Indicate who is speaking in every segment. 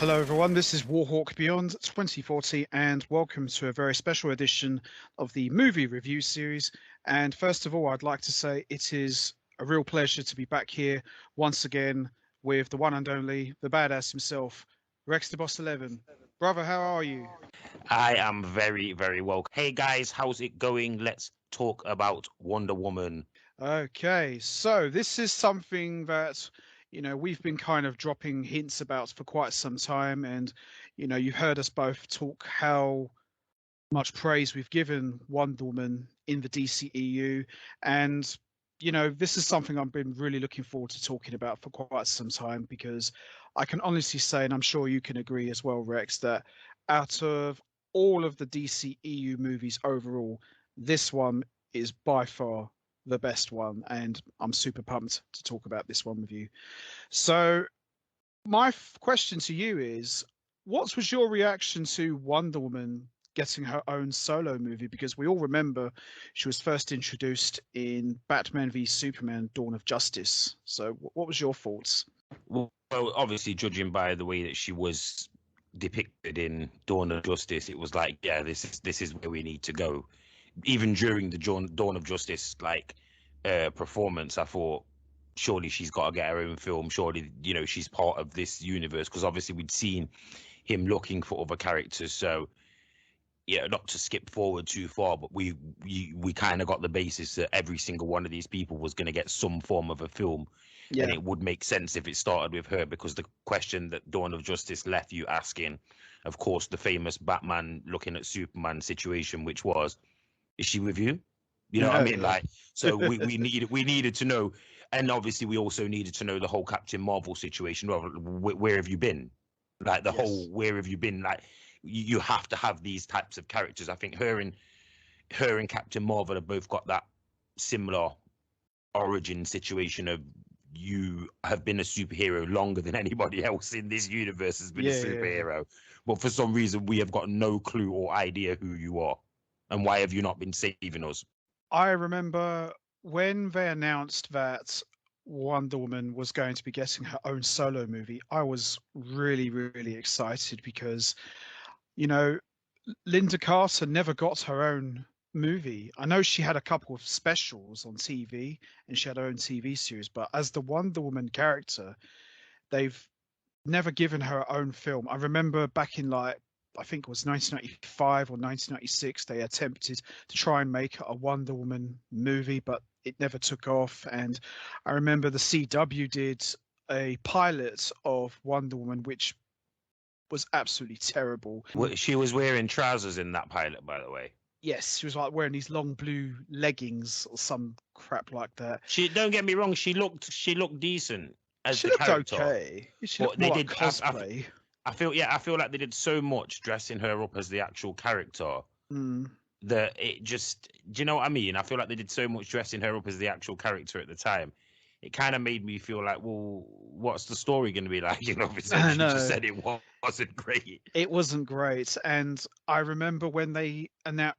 Speaker 1: Hello, everyone. This is Warhawk Beyond 2040, and welcome to a very special edition of the movie review series. And first of all, I'd like to say it is a real pleasure to be back here once again with the one and only, the badass himself, Rex the Boss 11. Brother, how are you?
Speaker 2: I am very, very well. Hey guys, how's it going? Let's talk about Wonder Woman.
Speaker 1: Okay, so this is something that, we've been kind of dropping hints about for quite some time. And, you've heard us both talk how much praise we've given Wonder Woman in the DCEU. And, this is something I've been really looking forward to talking about for quite some time because I can honestly say, and I'm sure you can agree as well, Rex, that out of all of the DCEU movies overall, this one is by far the best one. And I'm super pumped to talk about this one with you. So, my question to you is, what was your reaction to Wonder Woman getting her own solo movie? Because we all remember she was first introduced in Batman v Superman: Dawn of Justice. So, what was your thoughts?
Speaker 2: Well, obviously, judging by the way that she was depicted in Dawn of Justice, it was like, yeah, this is where we need to go. Even during the Dawn of Justice performance, I thought surely she's got to get her own film. Surely, she's part of this universe because obviously we'd seen him looking for other characters. So yeah, not to skip forward too far, but we kind of got the basis that every single one of these people was going to get some form of a film, and
Speaker 1: Yeah,
Speaker 2: it would make sense if it started with her because the question that Dawn of Justice left you asking, of course, the famous Batman looking at Superman situation, which was, is she with you? You know what I
Speaker 1: oh
Speaker 2: mean?
Speaker 1: yeah,
Speaker 2: Like, so we needed to know, and obviously we also needed to know the whole Captain Marvel situation. Well, where have you been? Like the whole
Speaker 1: yes,
Speaker 2: where have you been? Like you have to have these types of characters. I think her and Captain Marvel have both got that similar origin situation of you have been a superhero longer than anybody else in this universe has been a
Speaker 1: yeah, yeah.
Speaker 2: superhero, but for some reason we have got no clue or idea who you are, and why have you not been saving us?
Speaker 1: I remember when they announced that Wonder Woman was going to be getting her own solo movie. I was really, really excited because you know, Linda Carter never got her own movie. I know she had a couple of specials on TV and she had her own TV series, but as the Wonder Woman character, they've never given her own film. I remember back in I think it was 1995 or 1996, they attempted to try and make a Wonder Woman movie, but it never took off. And I remember the CW did a pilot of Wonder Woman, which was absolutely terrible.
Speaker 2: She was wearing trousers in that pilot, by the way.
Speaker 1: Yes, she was like wearing these long blue leggings or some crap like that.
Speaker 2: She, don't get me wrong, she looked decent as
Speaker 1: She
Speaker 2: the
Speaker 1: looked
Speaker 2: character,
Speaker 1: okay. She
Speaker 2: but
Speaker 1: looked
Speaker 2: they
Speaker 1: more like
Speaker 2: did.
Speaker 1: cosplay.
Speaker 2: I feel like they did so much dressing her up as the actual character
Speaker 1: Mm.
Speaker 2: that it just, do you know what I mean? I feel like they did so much dressing her up as the actual character at the time. It kind of made me feel like, well, what's the story going to be like?
Speaker 1: I
Speaker 2: She just
Speaker 1: know.
Speaker 2: said it wasn't great.
Speaker 1: It wasn't great, and I remember when they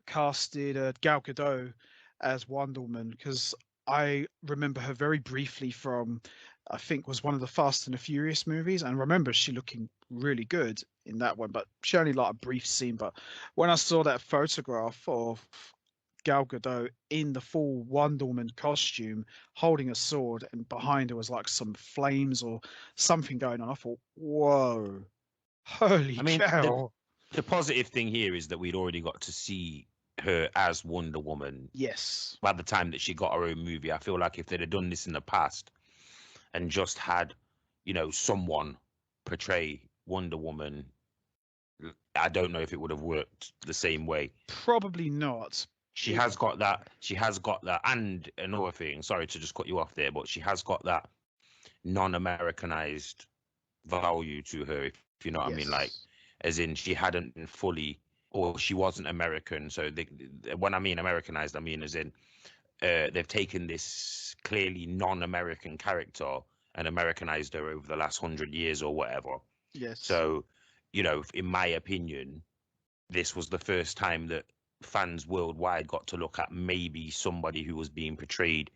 Speaker 1: casted Gal Gadot as Wonder Woman because I remember her very briefly from, I think, was one of the Fast and the Furious movies, and I remember she looking really good in that one, but she only like a brief scene. But when I saw that photograph of Gal Gadot in the full Wonder Woman costume, holding a sword, and behind her was like some flames or something going on, I thought, whoa. Holy
Speaker 2: I mean, the
Speaker 1: cow.
Speaker 2: the positive thing here is that we'd already got to see her as Wonder Woman
Speaker 1: Yes.
Speaker 2: by the time that she got her own movie. I feel like if they'd have done this in the past and just had, someone portray Wonder Woman, I don't know if it would have worked the same way.
Speaker 1: Probably not.
Speaker 2: She
Speaker 1: It
Speaker 2: has got that. She has got that. And another thing, sorry to just cut you off there, but she has got that non-Americanized value to her, if you know what I mean. Like,
Speaker 1: yes.
Speaker 2: as in she hadn't been fully, or she wasn't American. So when I mean Americanized, I mean as in they've taken this clearly non-American character and Americanized her over the last 100 years or whatever.
Speaker 1: Yes.
Speaker 2: So, in my opinion, this was the first time that fans worldwide got to look at maybe somebody who was being portrayed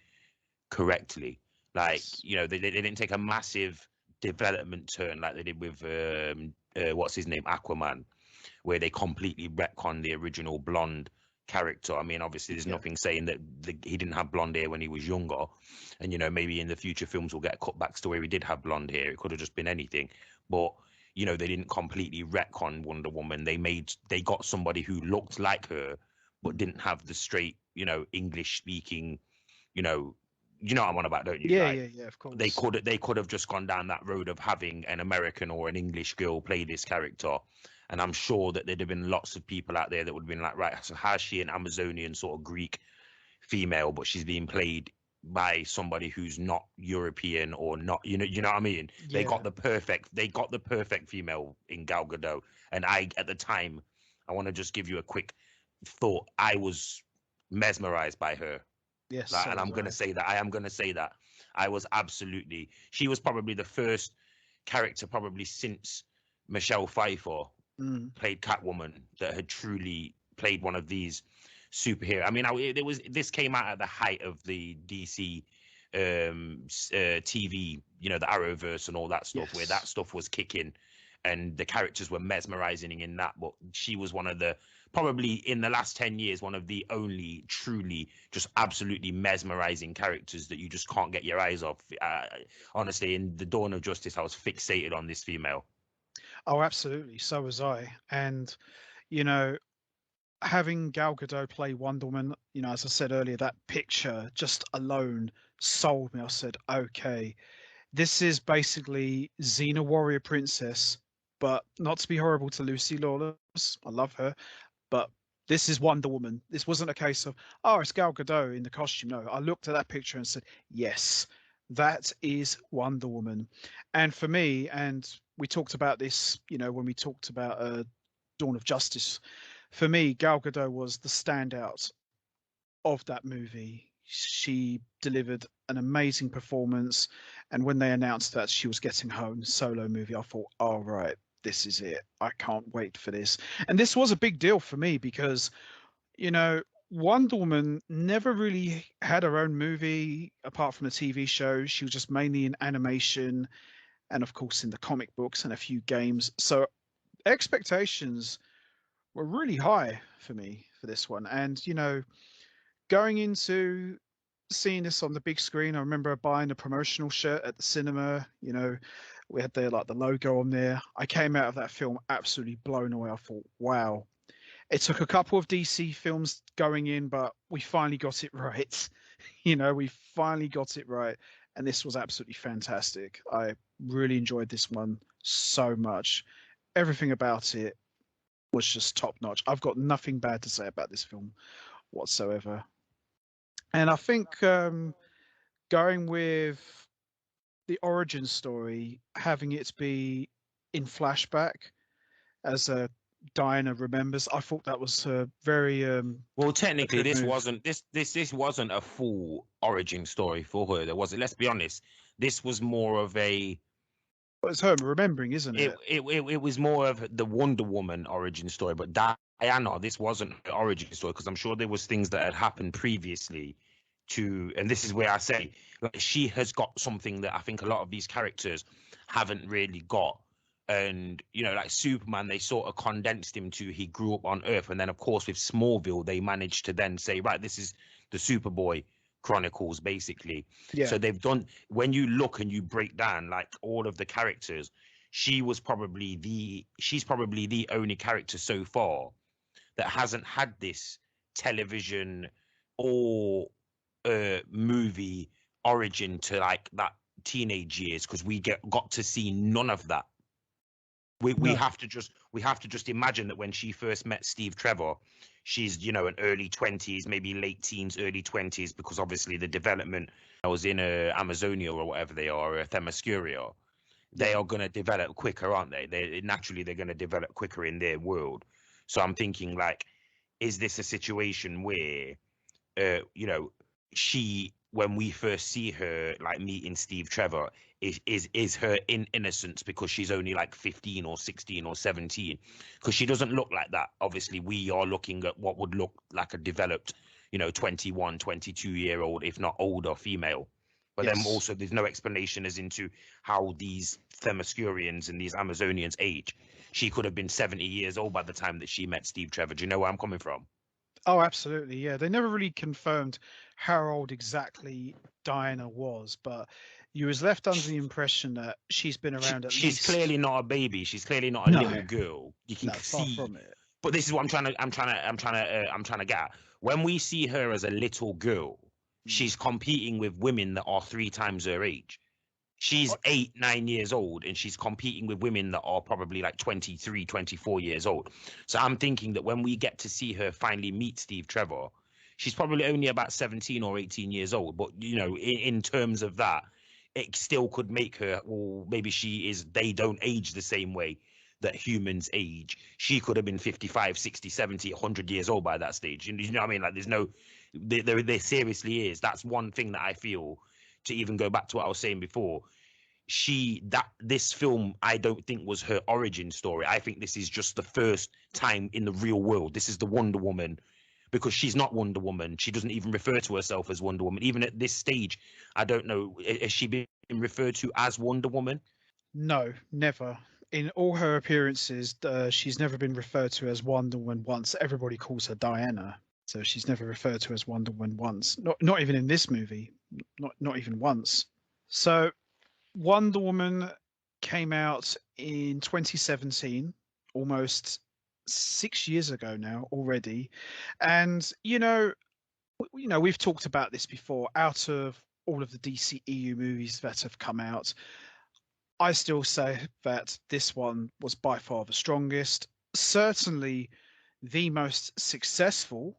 Speaker 2: correctly. Like,
Speaker 1: Yes.
Speaker 2: they didn't take a massive development turn like they did with what's his name, Aquaman, where they completely retcon the original blonde character. I mean, obviously, there's nothing saying that he didn't have blonde hair when he was younger, and maybe in the future films will get cutbacks to where he did have blonde hair. It could have just been anything, but they didn't completely retcon Wonder Woman. They got somebody who looked like her but didn't have the straight, English speaking, you know what I'm on about, don't you?
Speaker 1: Yeah,
Speaker 2: Like,
Speaker 1: of course.
Speaker 2: they could have just gone down that road of having an American or an English girl play this character. And I'm sure that there'd have been lots of people out there that would have been like, right, so how's she an Amazonian sort of Greek female, but she's being played by somebody who's not European or not, you know what I mean? They got the perfect female in Gal Gadot. And at the time, I want to just give you a quick thought. I was mesmerized by her.
Speaker 1: Yes,
Speaker 2: and I am going to say that I was absolutely. She was probably the first character, probably since Michelle Pfeiffer played Catwoman, that had truly played one of these superhero. I mean, this came out at the height of the DC TV, the Arrowverse and all that stuff, where that stuff was kicking, and the characters were mesmerizing in that. But she was one of the, probably in the last 10 years, one of the only truly just absolutely mesmerizing characters that you just can't get your eyes off. Honestly, in the Dawn of Justice, I was fixated on this female.
Speaker 1: Oh, absolutely. So was I. And, having Gal Gadot play Wonder Woman, as I said earlier, that picture just alone sold me. I said, okay, this is basically Xena Warrior Princess, but not to be horrible to Lucy Lawless. I love her, but this is Wonder Woman. This wasn't a case of, oh, it's Gal Gadot in the costume. No, I looked at that picture and said, yes, that is Wonder Woman. And for me, and we talked about this, when we talked about Dawn of Justice, for me, Gal Gadot was the standout of that movie. She delivered an amazing performance, and when they announced that she was getting her own solo movie, I thought, all right, this is it. I can't wait for this. And this was a big deal for me because, Wonder Woman never really had her own movie apart from the TV show. She was just mainly in animation and, of course, in the comic books and a few games. So expectations were really high for me for this one. And, going into seeing this on the big screen, I remember buying a promotional shirt at the cinema. We had the logo on there. I came out of that film absolutely blown away. I thought, wow. It took a couple of DC films going in, but we finally got it right. We finally got it right. And this was absolutely fantastic. I really enjoyed this one so much. Everything about it was just top notch. I've got nothing bad to say about this film whatsoever. And I think going with the origin story, having it be in flashback as Diana remembers, I thought that was very
Speaker 2: well, technically this
Speaker 1: move.
Speaker 2: wasn't this wasn't a full origin story for her. There wasn't. Let's be honest. This was more of a.
Speaker 1: Well, it's her remembering, isn't it?
Speaker 2: It was more of the Wonder Woman origin story, but Diana, this wasn't her origin story, because I'm sure there was things that had happened previously and this is where I say, like, she has got something that I think a lot of these characters haven't really got. And like Superman, they sort of condensed him to, he grew up on Earth, and then of course with Smallville they managed to then say, right, this is the Superboy Chronicles, basically.
Speaker 1: Yeah.
Speaker 2: So they've done, when you look and you break down like all of the characters, she's probably the only character so far that hasn't had this television or movie origin to like that teenage years, because we got to see none of that. We have to just imagine that when she first met Steve Trevor, she's an early 20s, maybe late teens, early 20s, because obviously the development, I was in Amazonia or whatever they are, Themyscira, they are going to develop quicker, aren't they? They're going to develop quicker in their world. So I'm thinking, like, is this a situation where she, when we first see her like meeting Steve Trevor, is her in innocence because she's only like 15 or 16 or 17? Because she doesn't look like that. Obviously we are looking at what would look like a developed 21, 22-year-old, if not older, female. But then
Speaker 1: Yes.
Speaker 2: also there's no explanation as into how these Themyscirians and these Amazonians age. She could have been 70 years old by the time that she met Steve Trevor. Do you know where I'm coming from?
Speaker 1: Oh, absolutely. Yeah, they never really confirmed how old exactly Diana was, but you was left under the impression that she's been around at
Speaker 2: She's
Speaker 1: least.
Speaker 2: clearly not a baby. She's clearly not a little
Speaker 1: No,
Speaker 2: girl. You can
Speaker 1: no, far
Speaker 2: see,
Speaker 1: from it.
Speaker 2: but this is what I'm trying to get at. When we see her as a little girl,
Speaker 1: Mm.
Speaker 2: she's competing with women that are 3 times her age. She's
Speaker 1: Oh,
Speaker 2: 8, 9 years old, and she's competing with women that are probably like 23, 24 years old. So I'm thinking that when we get to see her finally meet Steve Trevor, she's probably only about 17 or 18 years old. But, you know, in terms of that, it still could make her, or maybe they don't age the same way that humans age. She could have been 55, 60, 70, 100 years old by that stage. You know what I mean? Like, there seriously is. That's one thing that I feel, to even go back to what I was saying before. This film, I don't think, was her origin story. I think this is just the first time in the real world. This is the Wonder Woman, because she's not Wonder Woman. She doesn't even refer to herself as Wonder Woman. Even at this stage, I don't know, has she been referred to as Wonder Woman?
Speaker 1: no, never. In all her appearances, she's never been referred to as Wonder Woman once. Everybody calls her Diana, so she's never referred to as Wonder Woman once. Not even in this movie. Not even once. So Wonder Woman came out in 2017, almost 6 years ago now already. And we've talked about this before. Out of all of the DCEU movies that have come out, I still say that this one was by far the strongest. Certainly the most successful.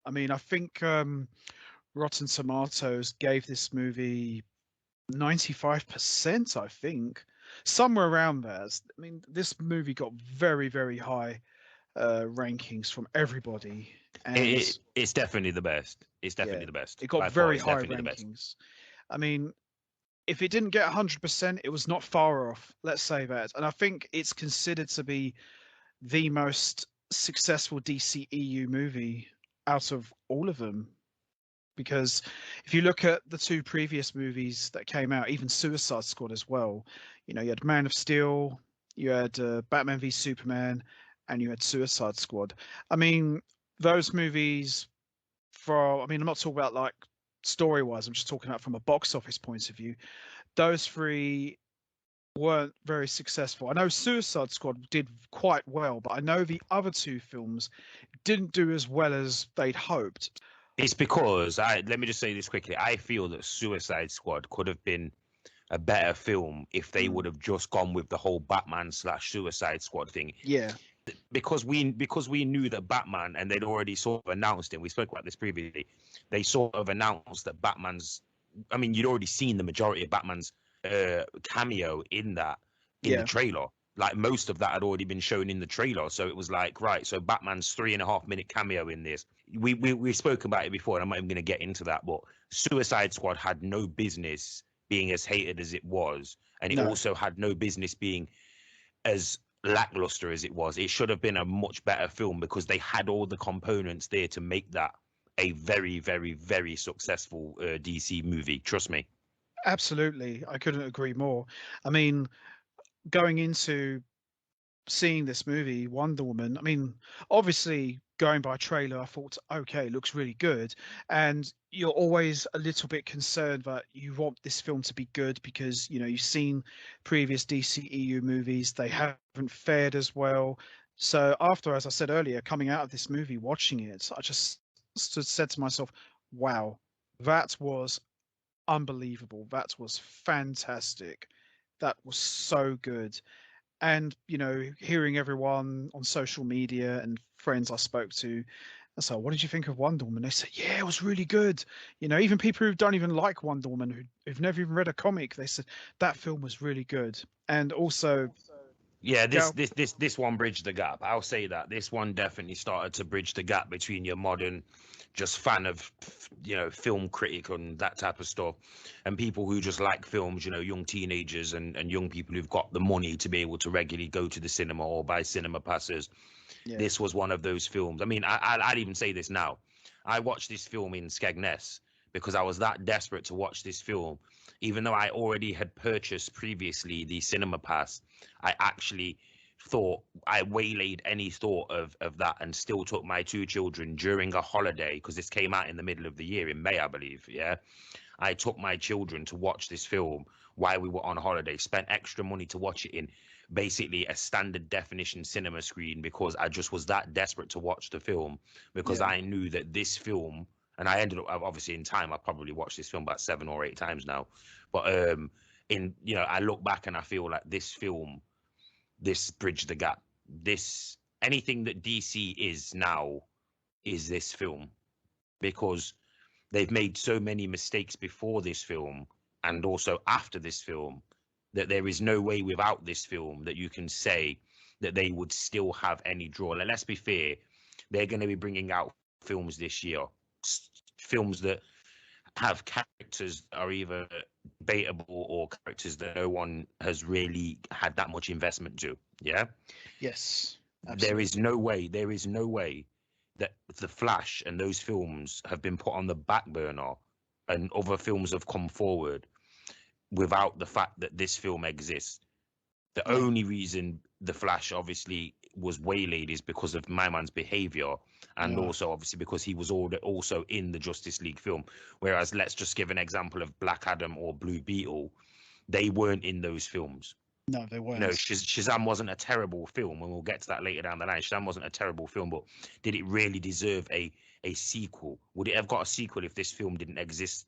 Speaker 1: I mean, I think Rotten Tomatoes gave this movie 95%, I think, somewhere around there. I mean, this movie got very, very high rankings from everybody, and
Speaker 2: It's definitely the best. It's
Speaker 1: yeah,
Speaker 2: definitely the best.
Speaker 1: it got
Speaker 2: By far,
Speaker 1: very
Speaker 2: it's
Speaker 1: high
Speaker 2: definitely the best.
Speaker 1: rankings. I mean, if it didn't get 100%, it was not far off. Let's say that, and I think it's considered to be the most successful DCEU movie out of all of them. Because if you look at the two previous movies that came out, even Suicide Squad as well, you had Man of Steel, you had Batman v Superman, and you had Suicide Squad. I mean, those movies, I'm not talking about like story wise, I'm just talking about from a box office point of view. Those three weren't very successful. I know Suicide Squad did quite well, but I know the other two films didn't do as well as they'd hoped.
Speaker 2: It's because let me just say this quickly. I feel that Suicide Squad could have been a better film if they would
Speaker 1: Mm,
Speaker 2: have just gone with the whole Batman slash Suicide Squad thing.
Speaker 1: yeah,
Speaker 2: Because we knew that Batman, and they'd already sort of announced it. We spoke about this previously. They sort of announced that Batman's. I mean, you'd already seen the majority of Batman's cameo in the
Speaker 1: yeah.
Speaker 2: trailer. Like, most of that had already been shown in the trailer, so it was like, right. So Batman's 3.5 minute cameo in this. We spoke about it before, and I'm not even going to get into that. But Suicide Squad had no business being as hated as it was, and it
Speaker 1: No,
Speaker 2: also had no business being as lackluster as it was. It should have been a much better film, because they had all the components there to make that a very, very, very successful DC movie. Trust me.
Speaker 1: absolutely. I couldn't agree more. I mean, going into seeing this movie, Wonder Woman, I mean, obviously going by trailer, I thought, okay, looks really good. And you're always a little bit concerned that you want this film to be good because, you've seen previous DCEU movies, they haven't fared as well. So after, as I said earlier, coming out of this movie, watching it, I just said to myself, wow, that was unbelievable. That was fantastic. That was so good. And hearing everyone on social media and friends I spoke to, I said, "What did you think of Wonder Woman?" They said, "Yeah, it was really good." Even people who don't even like Wonder Woman, who've never even read a comic, they said that film was really good. And also,
Speaker 2: Yeah, this
Speaker 1: Gal,
Speaker 2: this this this one bridged the gap. I'll say that this one definitely started to bridge the gap between your modern, just fan of, film critic and that type of stuff, and people who just like films. Young teenagers and young people who've got the money to be able to regularly go to the cinema or buy cinema passes.
Speaker 1: yeah,
Speaker 2: This was one of those films. I mean, I'd even say this now. I watched this film in Skegness because I was that desperate to watch this film. Even though I already had purchased previously the cinema pass, I actually thought I waylaid any thought of that and still took my two children during a holiday, because this came out in the middle of the year in May, I believe. Yeah. I took my children to watch this film while we were on holiday, spent extra money to watch it in basically a standard definition cinema screen, because I just was that desperate to watch the film, because
Speaker 1: Yeah.
Speaker 2: I knew that this film, and I ended up obviously in time, I probably watched this film about 7 or 8 times now. But I look back and I feel like this film, this bridged the gap. This, anything that DC is now is this film, because they've made so many mistakes before this film and also after this film that there is no way without this film that you can say that they would still have any draw. Like, let's be fair, they're going to be bringing out films this year, films that have characters that are either debatable or characters that no one has really had that much investment to. Yeah.
Speaker 1: Yes.
Speaker 2: There is
Speaker 1: Absolutely.
Speaker 2: there is no way that the Flash and those films have been put on the back burner and other films have come forward without the fact that this film exists. The
Speaker 1: Yeah.
Speaker 2: only reason the Flash obviously was waylaid is because of my man's behavior, and
Speaker 1: Yeah.
Speaker 2: also obviously because he was also in the Justice League film. Whereas, let's just give an example of Black Adam or Blue Beetle, they weren't in those films.
Speaker 1: No, they
Speaker 2: You know,
Speaker 1: weren't.
Speaker 2: Shazam wasn't a terrible film, and we'll get to that later down the line. Shazam wasn't a terrible film, but did it really deserve a sequel? Would it have got a sequel if this film didn't exist?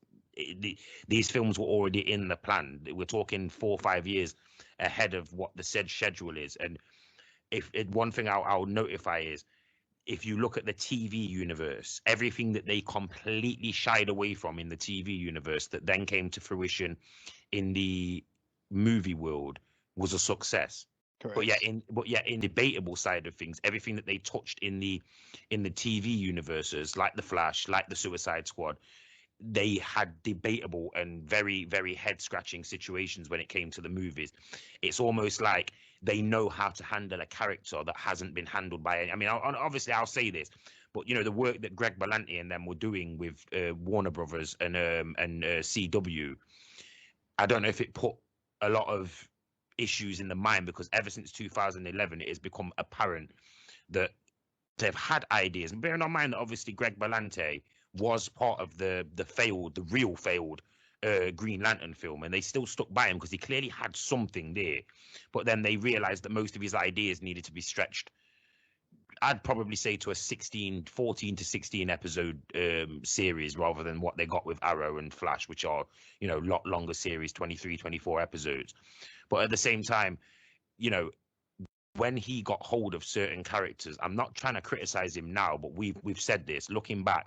Speaker 2: These films were already in the plan. We're talking 4 or 5 years ahead of what the said schedule is. And one thing I'll notify is, if you look at the TV universe, everything that they completely shied away from in the TV universe that then came to fruition in the movie world was a success.
Speaker 1: Correct.
Speaker 2: But yet in debatable side of things, everything that they touched in the TV universes, like the Flash, like the Suicide Squad, they had debatable and very, very head scratching situations when it came to the movies. It's almost like they know how to handle a character that hasn't been handled by any. I mean, obviously, I'll say this, but the work that Greg Berlanti and them were doing with Warner Brothers and CW, I don't know if it put a lot of issues in the mind, because ever since 2011, it has become apparent that they've had ideas. And bearing in mind that obviously Greg Berlanti was part of the real failed Green Lantern film, and they still stuck by him because he clearly had something there. But then they realized that most of his ideas needed to be stretched. I'd probably say to a 14 to 16 episode series, rather than what they got with Arrow and Flash, which are, lot longer series, 23, 24 episodes. But at the same time, when he got hold of certain characters, I'm not trying to criticize him now, but we've said this, looking back,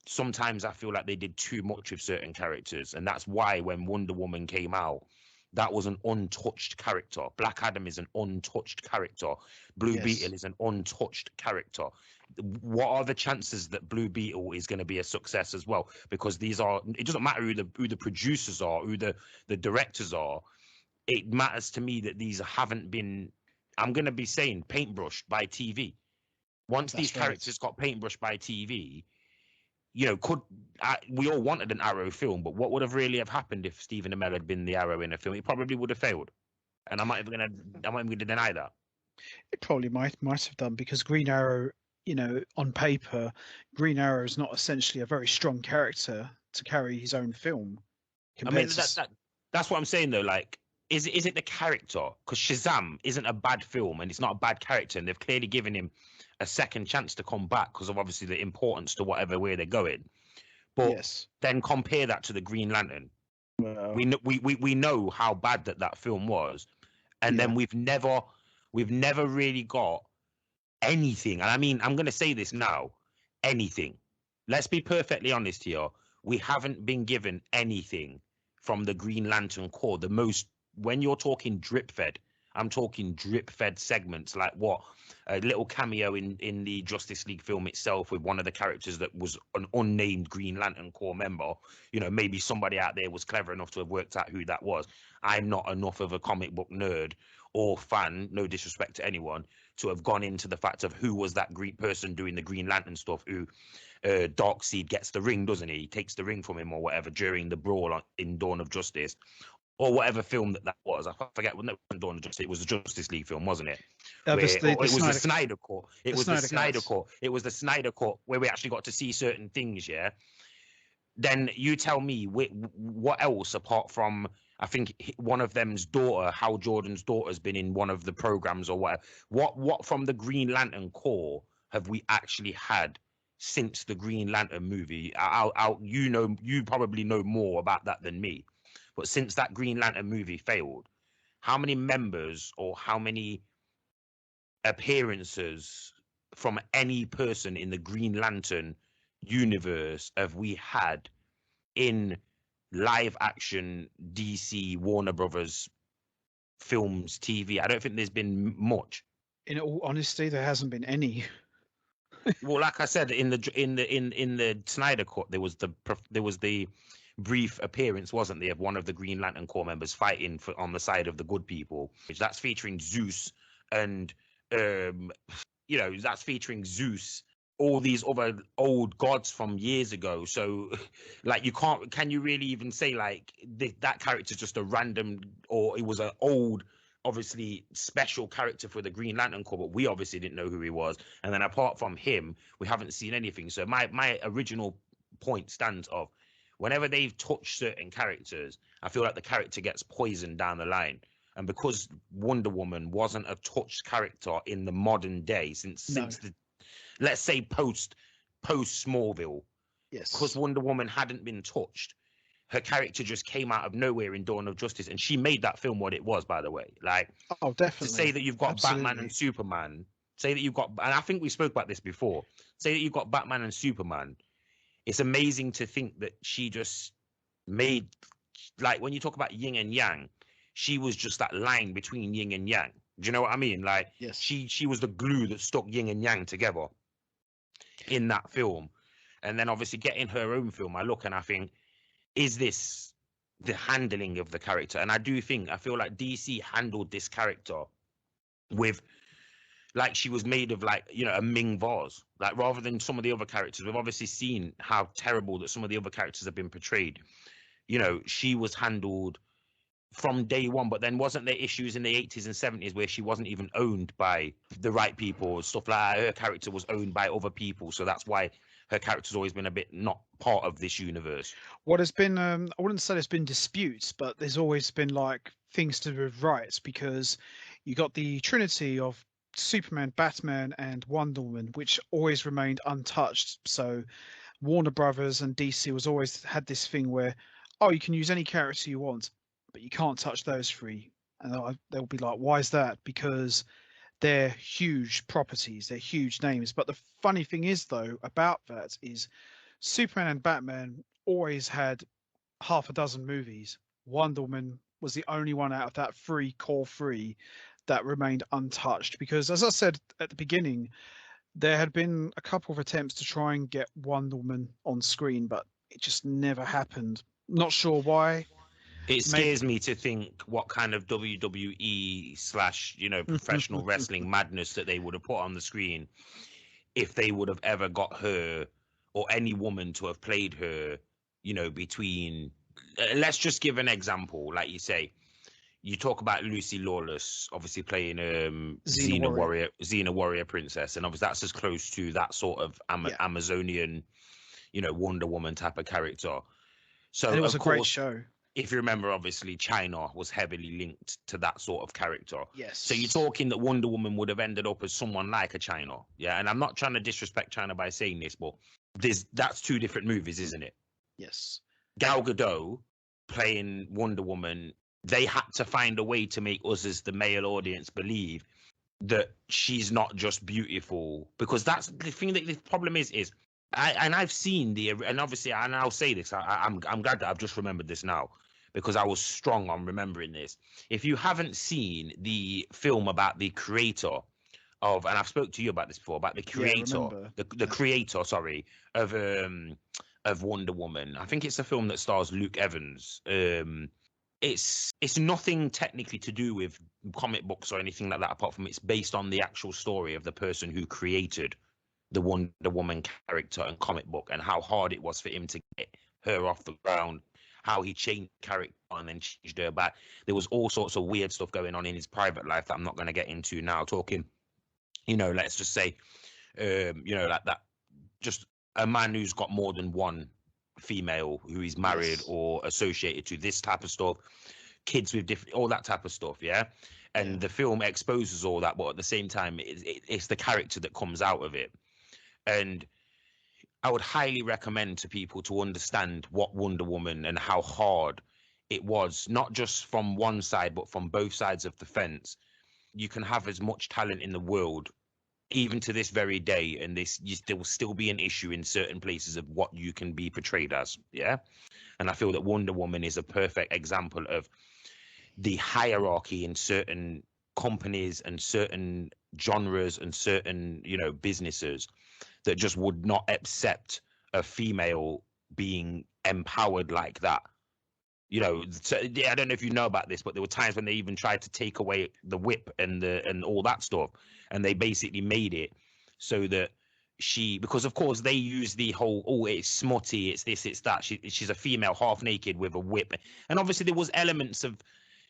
Speaker 2: sometimes I feel like they did too much with certain characters. And that's why when Wonder Woman came out, that was an untouched character. Black Adam is an untouched character. Blue
Speaker 1: Yes.
Speaker 2: Beetle is an untouched character. What are the chances that Blue Beetle is going to be a success as well? Because it doesn't matter who the producers are, who the directors are. It matters to me that these haven't been, I'm going to be saying, paintbrushed by TV. Once these
Speaker 1: That's right.
Speaker 2: characters got paintbrushed by TV, we all wanted an Arrow film, but what would have really have happened if Stephen Amell had been the Arrow in a film? It probably would have failed, and I'm not even gonna deny that.
Speaker 1: It probably might have done, because Green Arrow, on paper, Green Arrow is not essentially a very strong character to carry his own film
Speaker 2: I
Speaker 1: compared
Speaker 2: mean,
Speaker 1: to.
Speaker 2: that's what I'm saying though. Like, is it the character? Because Shazam isn't a bad film, and it's not a bad character, and they've clearly given him a second chance to come back because of obviously the importance to whatever way they're going. But
Speaker 1: Yes.
Speaker 2: then compare that to the Green Lantern.
Speaker 1: Well,
Speaker 2: We know how bad that film was, and then
Speaker 1: yeah.
Speaker 2: we've never really got anything. And I mean, I'm going to say this now, anything. Let's be perfectly honest here. We haven't been given anything from the Green Lantern Corps. When you're talking drip fed, I'm talking drip-fed segments, like what a little cameo in the Justice League film itself with one of the characters that was an unnamed Green Lantern Corps member. You know, maybe somebody out there was clever enough to have worked out who that was. I'm not enough of a comic book nerd or fan, no disrespect to anyone, to have gone into the fact of who was that Green person doing the Green Lantern stuff. Who Darkseid gets the ring, doesn't he? He takes the ring from him or whatever during the brawl in Dawn of Justice. Or whatever film that was. I forget. When Dawn of Justice, it was the Justice League film, wasn't it? Where, it was the Snyder Cut. It was the Snyder Cut. It was the Snyder Cut where we actually got to see certain things. Yeah. Then you tell me what else apart from, I think one of them's daughter, Hal Jordan's daughter, has been in one of the programs or whatever. What from the Green Lantern Corps have we actually had since the Green Lantern movie? You probably know more about that than me. But since that Green Lantern movie failed, how many members or how many appearances from any person in the Green Lantern universe have we had in live action DC Warner Brothers films, TV? I don't think there's been much.
Speaker 1: In all honesty, there hasn't been any.
Speaker 2: Well, like I said, in the Snyder Cut, there was the brief appearance, wasn't there, of one of the Green Lantern Corps members fighting on the side of the good people. That's featuring Zeus and that's featuring Zeus, all these other old gods from years ago. So like can you really even say like that character's just a random, or it was an old, obviously special character for the Green Lantern Corps, but we obviously didn't know who he was. And then apart from him, we haven't seen anything. So my original point stands of, whenever they've touched certain characters, I feel like the character gets poisoned down the line. And because Wonder Woman wasn't a touched character in the modern day since the, let's say post Smallville,
Speaker 1: yes,
Speaker 2: because Wonder Woman hadn't been touched, her character just came out of nowhere in Dawn of Justice, and she made that film what it was, by the way. Like,
Speaker 1: oh, definitely.
Speaker 2: To say that you've got
Speaker 1: Absolutely.
Speaker 2: Batman and Superman, say that you've got, and I think we spoke about this before, say that you've got Batman and Superman. It's amazing to think that she just made, like, when you talk about yin and yang, she was just that line between yin and yang. Do you know what I mean? Like,
Speaker 1: yes,
Speaker 2: she was the glue that stuck yin and yang together in that film. And then obviously getting her own film, I look and I think, is this the handling of the character? And I feel like DC handled this character with, like, she was made of, like, a Ming vase. Like, rather than some of the other characters, we've obviously seen how terrible that some of the other characters have been portrayed. She was handled from day one, but then wasn't there issues in the 80s and 70s where she wasn't even owned by the right people, stuff like that? Her character was owned by other people, so that's why her character's always been a bit not part of this universe.
Speaker 1: What has been, I wouldn't say there's been disputes, but there's always been like things to do with rights, because you got the trinity of Superman, Batman, and Wonder Woman, which always remained untouched. So Warner Brothers and DC was always had this thing where, oh, you can use any character you want, but you can't touch those three. And they'll be like, why is that? Because they're huge properties, they're huge names. But the funny thing is, though, about that is Superman and Batman always had half a dozen movies. Wonder Woman was the only one out of that core three that remained untouched, because, as I said at the beginning, there had been a couple of attempts to try and get Wonder Woman on screen, but it just never happened. Not sure why.
Speaker 2: It scares me to think what kind of WWE / professional wrestling madness that they would have put on the screen if they would have ever got her or any woman to have played her, between, let's just give an example. Like you say, you talk about Lucy Lawless, obviously playing Xena Warrior Princess, and obviously that's as close to that sort of Amazonian, Wonder Woman type of character. So
Speaker 1: and it was a great show.
Speaker 2: If you remember, obviously China was heavily linked to that sort of character.
Speaker 1: Yes.
Speaker 2: So you're talking that Wonder Woman would have ended up as someone like a China. Yeah. And I'm not trying to disrespect China by saying this, but that's two different movies, isn't it?
Speaker 1: Yes.
Speaker 2: Gal Gadot playing Wonder Woman, they had to find a way to make us as the male audience believe that she's not just beautiful, because that's the thing. That the problem is I've seen and obviously, and I'll say this, I'm glad that I've just remembered this now, because I was strong on remembering this. If you haven't seen the film about the creator of, and I've spoke to you about this before, about the
Speaker 1: Yeah,
Speaker 2: creator,
Speaker 1: remember.
Speaker 2: the creator, sorry, of Wonder Woman. I think it's a film that stars Luke Evans. It's nothing technically to do with comic books or anything like that, apart from it's based on the actual story of the person who created the Wonder Woman character and comic book, and how hard it was for him to get her off the ground, how he changed character and then changed her back. There was all sorts of weird stuff going on in his private life that I'm not going to get into now. Talking, let's just say, like that, just a man who's got more than one female who he's married
Speaker 1: Yes.
Speaker 2: or associated to, this type of stuff, kids with different, all that type of stuff, yeah. And
Speaker 1: Yeah.
Speaker 2: the film exposes all that, but at the same time, it's the character that comes out of it. And I would highly recommend to people to understand what Wonder Woman and how hard it was, not just from one side, but from both sides of the fence. You can have as much talent in the world, even to this very day, and there will still be an issue in certain places of what you can be portrayed as. Yeah. And I feel that Wonder Woman is a perfect example of the hierarchy in certain companies and certain genres and certain, businesses that just would not accept a female being empowered like that. So, I don't know if you know about this, but there were times when they even tried to take away the whip and all that stuff, and they basically made it so that because of course they use the whole, oh, it's smutty, it's this, it's that. She's a female half naked with a whip, and obviously there was elements of,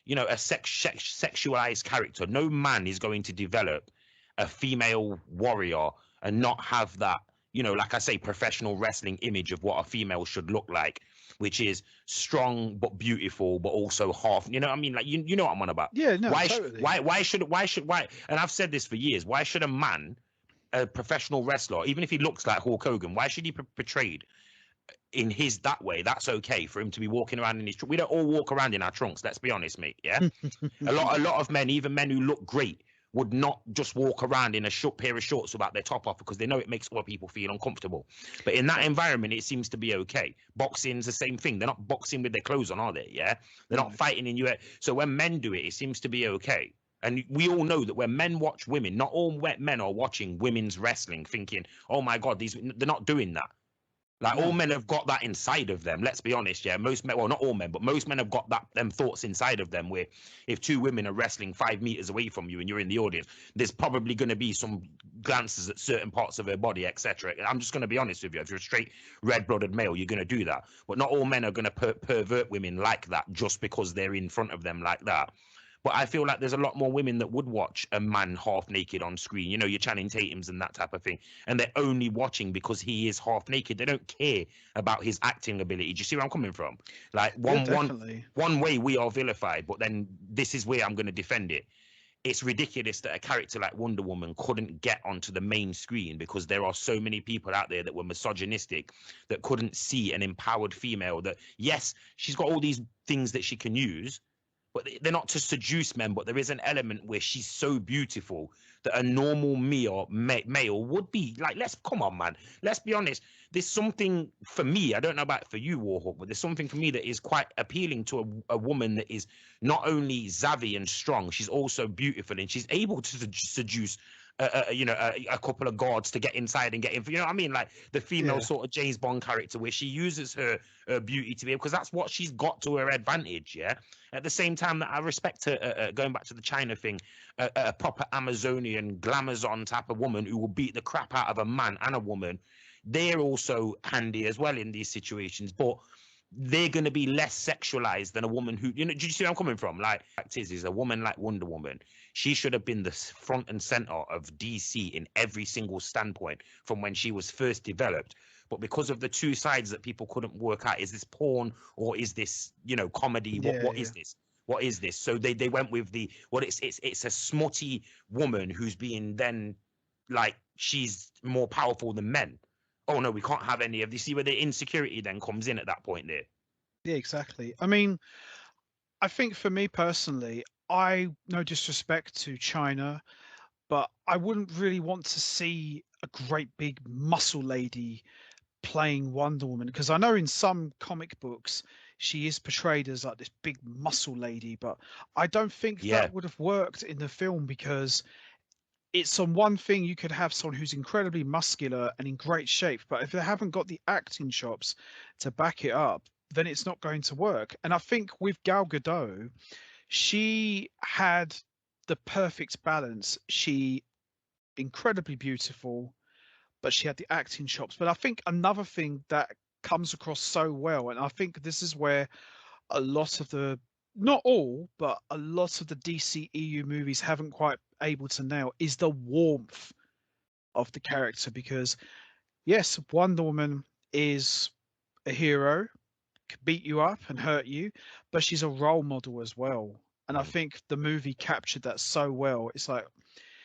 Speaker 2: a sexualized character. No man is going to develop a female warrior and not have that, like I say, professional wrestling image of what a female should look like, which is strong but beautiful, but also half. You know what I mean? Like you know what I'm on about.
Speaker 1: Yeah, no, totally.
Speaker 2: Why? And I've said this for years. Why should a man, a professional wrestler, even if he looks like Hulk Hogan, why should he be portrayed in his that way? That's okay for him to be walking around in his trunk. We don't all walk around in our trunks. Let's be honest, mate. Yeah, a lot of men, even men who look great, would not just walk around in a short pair of shorts without their top off because they know it makes other people feel uncomfortable. But in that environment, it seems to be okay. Boxing's the same thing. They're not boxing with their clothes on, are they? Yeah, they're not fighting in you. So when men do it, it seems to be okay. And we all know that when men watch women, not all men are watching women's wrestling thinking, oh my God, they're not doing that. Like all men have got that inside of them. Let's be honest, yeah. Most men, well, not all men, but most men have got them thoughts inside of them. Where if two women are wrestling 5 meters away from you and you're in the audience, there's probably going to be some glances at certain parts of her body, etc. I'm just going to be honest with you. If you're a straight red-blooded male, you're going to do that. But not all men are going to pervert women like that just because they're in front of them like that. But I feel like there's a lot more women that would watch a man half naked on screen. Your Channing Tatums and that type of thing. And they're only watching because he is half naked. They don't care about his acting ability. Do you see where I'm coming from? Like one way we are vilified, but then this is where I'm going to defend it. It's ridiculous that a character like Wonder Woman couldn't get onto the main screen because there are so many people out there that were misogynistic that couldn't see an empowered female that, yes, she's got all these things that she can use, but they're not to seduce men. But there is an element where she's so beautiful that a normal male would be like, come on, man. Let's be honest. There's something for me, I don't know about for you, Warhawk, but there's something for me that is quite appealing to a woman that is not only savvy and strong, she's also beautiful and she's able to seduce a couple of guards to get inside and get in. You know what I mean? Like the female sort of James Bond character where she uses her beauty to be, because that's what she's got to her advantage. Yeah. At the same time that I respect her, going back to the China thing, a proper Amazonian glamazon type of woman who will beat the crap out of a man and a woman. They're also handy as well in these situations, but they're going to be less sexualized than a woman who, do you see where I'm coming from? Like, fact is a woman like Wonder Woman, she should have been the front and center of DC in every single standpoint from when she was first developed. But because of the two sides that people couldn't work out, is this porn or is this, comedy? What is this? What is this? So they went with it's a smutty woman who's being then like she's more powerful than men. Oh no, we can't have any of this. See where the insecurity then comes in at that point there.
Speaker 1: Yeah, exactly. I mean, I think for me personally, no disrespect to China, but I wouldn't really want to see a great big muscle lady playing Wonder Woman, because I know in some comic books she is portrayed as like this big muscle lady, but I don't think
Speaker 2: Yeah,
Speaker 1: that would have worked in the film because it's on one thing you could have someone who's incredibly muscular and in great shape, but if they haven't got the acting chops to back it up, then it's not going to work. And I think with Gal Gadot, she had the perfect balance. She incredibly beautiful, but she had the acting chops. But I think another thing that comes across so well, and I think this is where a lot of the not all, but a lot of the DCEU movies haven't quite able to nail is the warmth of the character. Because yes, Wonder Woman is a hero, can beat you up and hurt you, but she's a role model as well. And I
Speaker 2: mm.
Speaker 1: think the movie captured that so well. It's like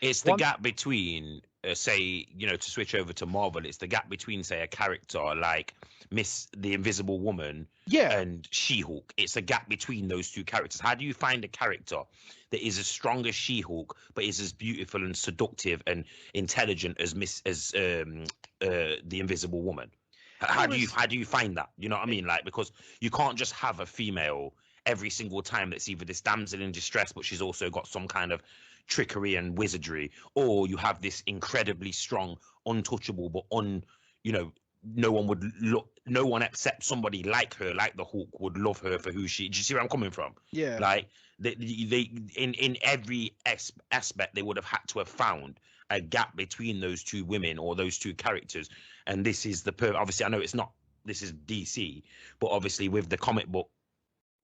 Speaker 2: It's the
Speaker 1: one,
Speaker 2: gap between, say, to switch over to Marvel. It's the gap between, say, a character like Miss the Invisible Woman
Speaker 1: yeah,
Speaker 2: and She-Hulk. It's a gap between those two characters. How do you find a character that is as strong as She-Hulk, but is as beautiful and seductive and intelligent as the Invisible Woman?
Speaker 1: it
Speaker 2: How do you find that? You know what I mean? Like, because you can't just have a female every single time that's either this damsel in distress, but she's also got some kind of trickery and wizardry, or you have this incredibly strong, untouchable, but no one would look, no one except somebody like her, like the Hulk, would love her for who she. Do you see where I'm coming from?
Speaker 1: yeah.
Speaker 2: Like they in every aspect they would have had to have found a gap between those two women or those two characters, and this is obviously I know it's not, this is DC, but obviously with the comic book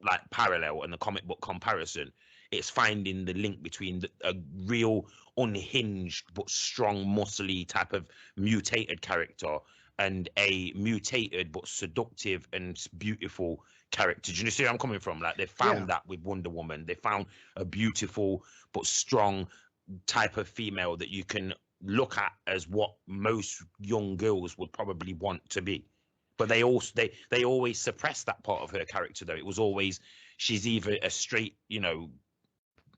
Speaker 2: like parallel and the comic book comparison, it's finding the link between a real unhinged but strong muscly type of mutated character and a mutated but seductive and beautiful character. Do you see where I'm coming from? Like they
Speaker 1: Yeah.
Speaker 2: found that with Wonder Woman. They found a beautiful but strong type of female that you can look at as what most young girls would probably want to be. But they always suppressed that part of her character though. It was always she's either a straight,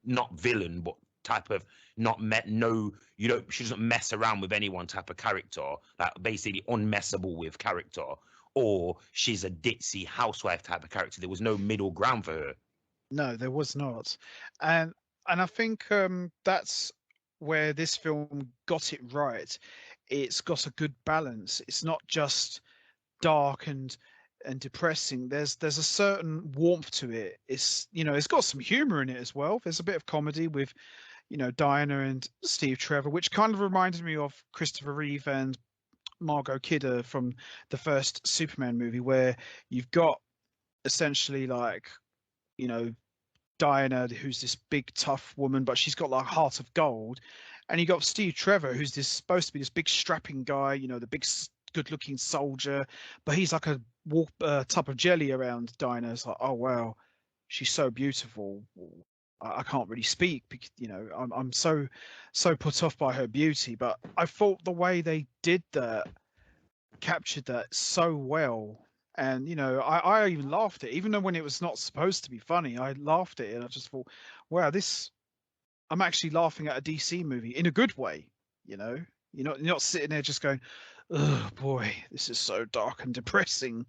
Speaker 2: not villain, but type of not met no, she doesn't mess around with anyone type of character, like basically unmessable with character, or she's a ditzy housewife type of character. There was no middle ground for her.
Speaker 1: No, there was not. And I think that's where this film got it right. It's got a good balance. It's not just dark and depressing. There's a certain warmth to it. It's got some humor in it as well. There's a bit of comedy with, Diana and Steve Trevor, which kind of reminded me of Christopher Reeve and Margot Kidder from the first Superman movie, where you've got essentially like, you know, Diana, who's this big tough woman, but she's got like a heart of gold, and you got Steve Trevor, who's this supposed to be this big strapping guy, the big good-looking soldier, but he's like a tub of jelly around Diana. It's like, oh wow, she's so beautiful. I can't really speak because I'm so put off by her beauty. But I thought the way they did that captured that so well. And I even laughed at it, even though when it was not supposed to be funny, I laughed at it and I just thought, wow, I'm actually laughing at a DC movie in a good way. You're not sitting there just going, oh boy, this is so dark and depressing.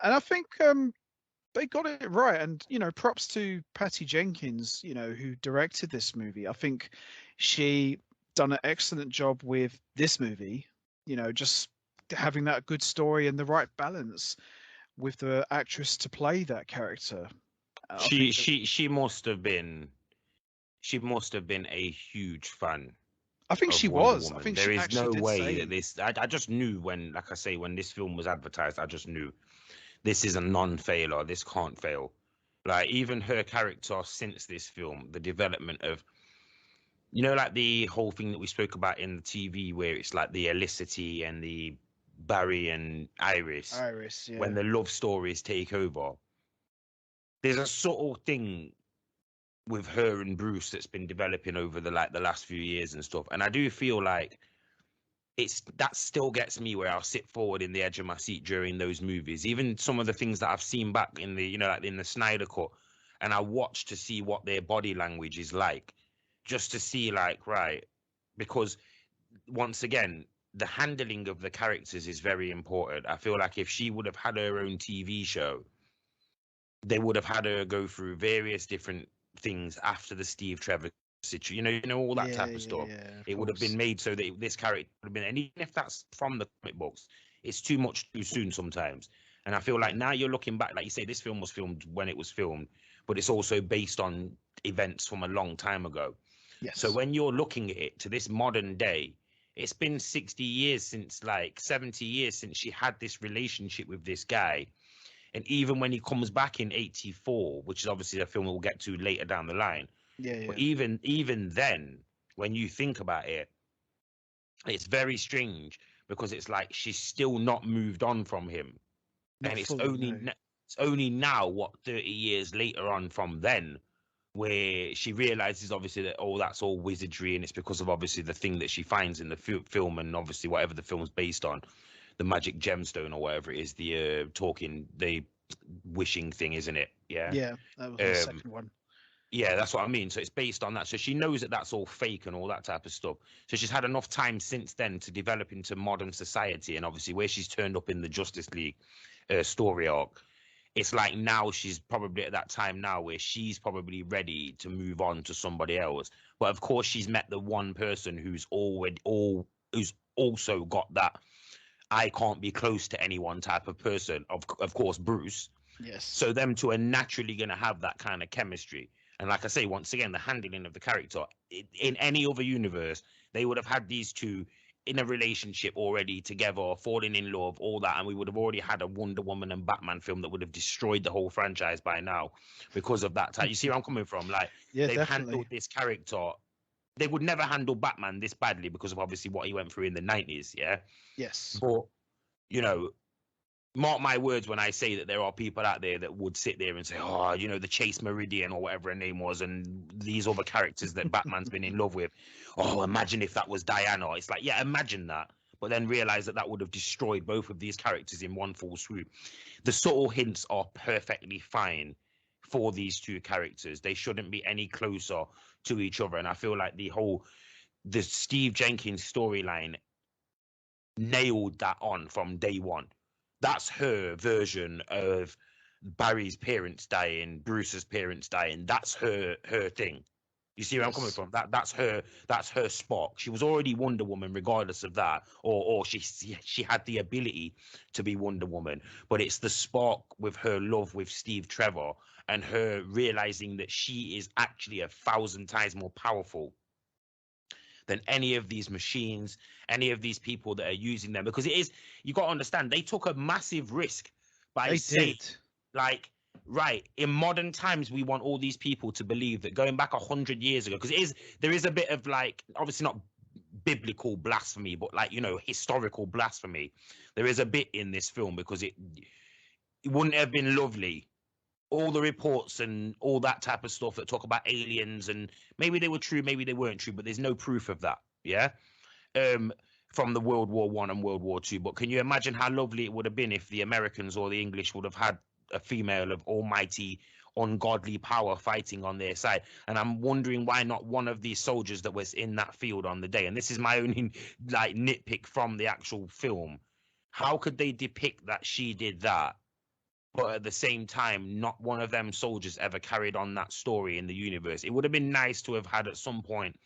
Speaker 1: And I think they got it right. And props to Patty Jenkins, who directed this movie. I think she done an excellent job with this movie. Just having that good story and the right balance with the actress to play that character. I
Speaker 2: She
Speaker 1: think that,
Speaker 2: she she must have been she must have been a huge fan
Speaker 1: I think
Speaker 2: of
Speaker 1: she
Speaker 2: Wonder
Speaker 1: was. I
Speaker 2: Woman.
Speaker 1: think
Speaker 2: There
Speaker 1: she
Speaker 2: is
Speaker 1: actually
Speaker 2: no
Speaker 1: did
Speaker 2: way that
Speaker 1: say,
Speaker 2: this. I just knew when, like I say, when this film was advertised, I just knew this is a non-failure. This can't fail. Like even her character since this film, the development of, like the whole thing that we spoke about in the TV, where it's like the Elicity and the Barry and Iris,
Speaker 1: Iris,
Speaker 2: when
Speaker 1: yeah.
Speaker 2: the love stories take over. There's a subtle thing with her and Bruce that's been developing over the last few years and stuff. And I do feel like that still gets me where I'll sit forward in the edge of my seat during those movies. Even some of the things that I've seen back in the, like in the Snyder Cut, and I watch to see what their body language is like, just to see like, right, because once again, the handling of the characters is very important. I feel like if she would have had her own TV show they would have had her go through various different things after the Steve Trevor situation, all that
Speaker 1: Yeah,
Speaker 2: type of
Speaker 1: yeah,
Speaker 2: stuff.
Speaker 1: yeah, of
Speaker 2: It would have been
Speaker 1: course.
Speaker 2: made so that this character would have been, and even if that's from the comic books, it's too much too soon sometimes. And I feel like
Speaker 1: Yeah.
Speaker 2: now you're looking back, like you say, this film was filmed when it was filmed, but it's also based on events from a long time ago. So
Speaker 1: Yes.
Speaker 2: when you're looking at it to this modern day, it's been 60 years since, like 70 years since she had this relationship with this guy. And even when he comes back in 84, which is obviously a film we'll get to later down the line,
Speaker 1: Yeah,
Speaker 2: but
Speaker 1: yeah.
Speaker 2: even then, when you think about it, it's very strange because it's like she's still not moved on from him.
Speaker 1: Not
Speaker 2: And it's
Speaker 1: fully,
Speaker 2: only
Speaker 1: no.
Speaker 2: it's only now, what, 30 years later on from then, where she realizes obviously that, oh, that's all wizardry, and it's because of obviously the thing that she finds in the film, and obviously whatever the film's based on, the magic gemstone or whatever it is, the wishing thing, isn't it? Yeah.
Speaker 1: Yeah, that was the
Speaker 2: um
Speaker 1: second one.
Speaker 2: yeah, that's what I mean. So it's based on that, so she knows that that's all fake and all that type of stuff. So she's had enough time since then to develop into modern society, and obviously where she's turned up in the Justice League story arc, it's like now she's probably at that time now where she's probably ready to move on to somebody else. But of course, she's met the one person who's also got that I can't be close to anyone type of person. Of course, Bruce.
Speaker 1: Yes.
Speaker 2: So them two are naturally going to have that kind of chemistry. And like I say, once again, the handling of the character in any other universe, they would have had these two in a relationship already together, falling in love, all that, and we would have already had a Wonder Woman and Batman film that would have destroyed the whole franchise by now because of that. You see where I'm coming from? Like,
Speaker 1: Yeah,
Speaker 2: they've handled
Speaker 1: definitely.
Speaker 2: this character. They would never handle Batman this badly because of obviously what he went through in the 90s. Yeah.
Speaker 1: Yes.
Speaker 2: But, you know, mark my words when I say that there are people out there that would sit there and say, oh, the Chase Meridian or whatever her name was, and these other characters that Batman's been in love with. Oh, imagine if that was Diana. It's like, yeah, imagine that. But then realize that that would have destroyed both of these characters in one full swoop. The subtle hints are perfectly fine for these two characters. They shouldn't be any closer to each other. And I feel like the Steve Jenkins storyline nailed that on from day one. That's her version of Barry's parents dying, Bruce's parents dying. That's her thing. You see where I'm coming
Speaker 1: Yes.
Speaker 2: from? That's her spark. She was already Wonder Woman, regardless of that, or she had the ability to be Wonder Woman. But it's the spark with her love with Steve Trevor and her realizing that she is actually 1,000 times more powerful than any of these machines, any of these people that are using them. Because you got to understand, they took a massive risk by
Speaker 1: They
Speaker 2: saying,
Speaker 1: did.
Speaker 2: like, right, in modern times, we want all these people to believe that going back 100 years ago, because there is a bit of, like, obviously not biblical blasphemy, but like, historical blasphemy. There is a bit in this film because it wouldn't have been lovely, all the reports and all that type of stuff that talk about aliens, and maybe they were true, maybe they weren't true, but there's no proof of that. Yeah. um from the World War I and World War II. But can you imagine how lovely it would have been if the Americans or the English would have had a female of almighty ungodly power fighting on their side? And I'm wondering why not one of these soldiers that was in that field on the day, and this is my only like nitpick from the actual film, how could they depict that she did that, but at the same time, not one of them soldiers ever carried on that story in the universe? It would have been nice to have had at some point,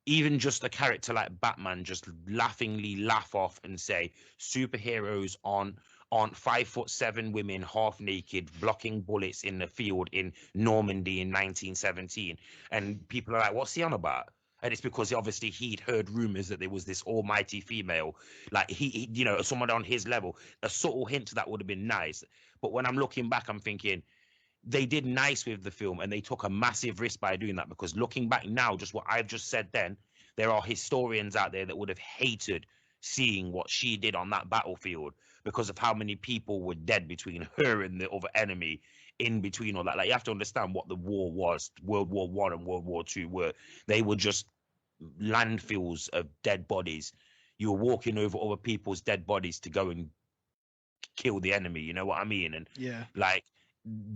Speaker 2: even just a character like Batman, just laughingly laugh off and say, superheroes aren't 5'7" women half naked blocking bullets in the field in Normandy in 1917. And people are like, what's he on about? And it's because obviously he'd heard rumors that there was this almighty female, like someone on his level. A subtle hint to that would have been nice. But when I'm looking back, I'm thinking they did nice with the film, and they took a massive risk by doing that, because looking back now, just what I've just said then, there are historians out there that would have hated seeing what she did on that battlefield because of how many people were dead between her and the other enemy in between all that. Like, you have to understand what the war was. World War I and World War II were. They were just landfills of dead bodies. You were walking over other people's dead bodies to go and kill the enemy. You know what I mean? And
Speaker 1: Yeah.
Speaker 2: like,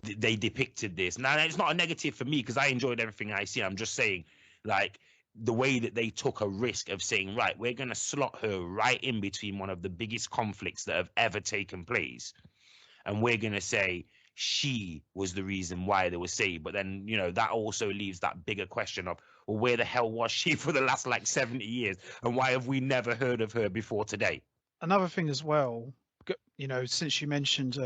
Speaker 2: they depicted this. Now, it's not a negative for me because I enjoyed everything I see. I'm just saying, like, the way that they took a risk of saying, right, we're going to slot her right in between one of the biggest conflicts that have ever taken place, and we're going to say she was the reason why they were saved. But then, you know, that also leaves that bigger question of, well, where the hell was she for the last like 70 years? And why have we never heard of her before today?
Speaker 1: Another thing as well, you know, since you mentioned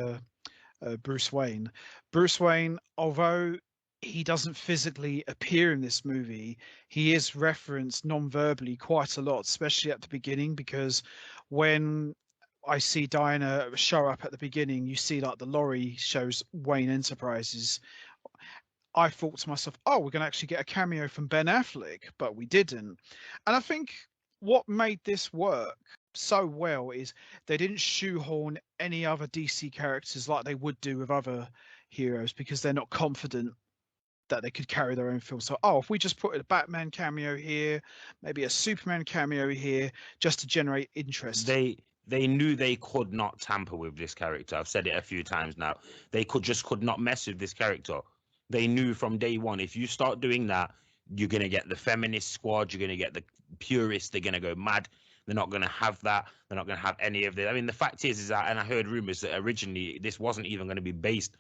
Speaker 1: Bruce Wayne, although he doesn't physically appear in this movie, he is referenced non-verbally quite a lot, especially at the beginning, because when I see Diana show up at the beginning, you see like the lorry shows Wayne Enterprises. I thought to myself, oh, we're going to actually get a cameo from Ben Affleck, but we didn't. And I think what made this work so well is they didn't shoehorn any other DC characters like they would do with other heroes, because they're not confident that they could carry their own film. So, oh, if we just put a Batman cameo here, maybe a Superman cameo here, just to generate interest.
Speaker 2: They knew they could not tamper with this character. I've said it a few times now. They could not mess with this character. They knew from day one, if you start doing that, you're gonna get the feminist squad, you're gonna get the purists, they're gonna go mad. They're not gonna have that. They're not gonna have any of this. I mean, the fact is that, and I heard rumors that originally this wasn't even going to be based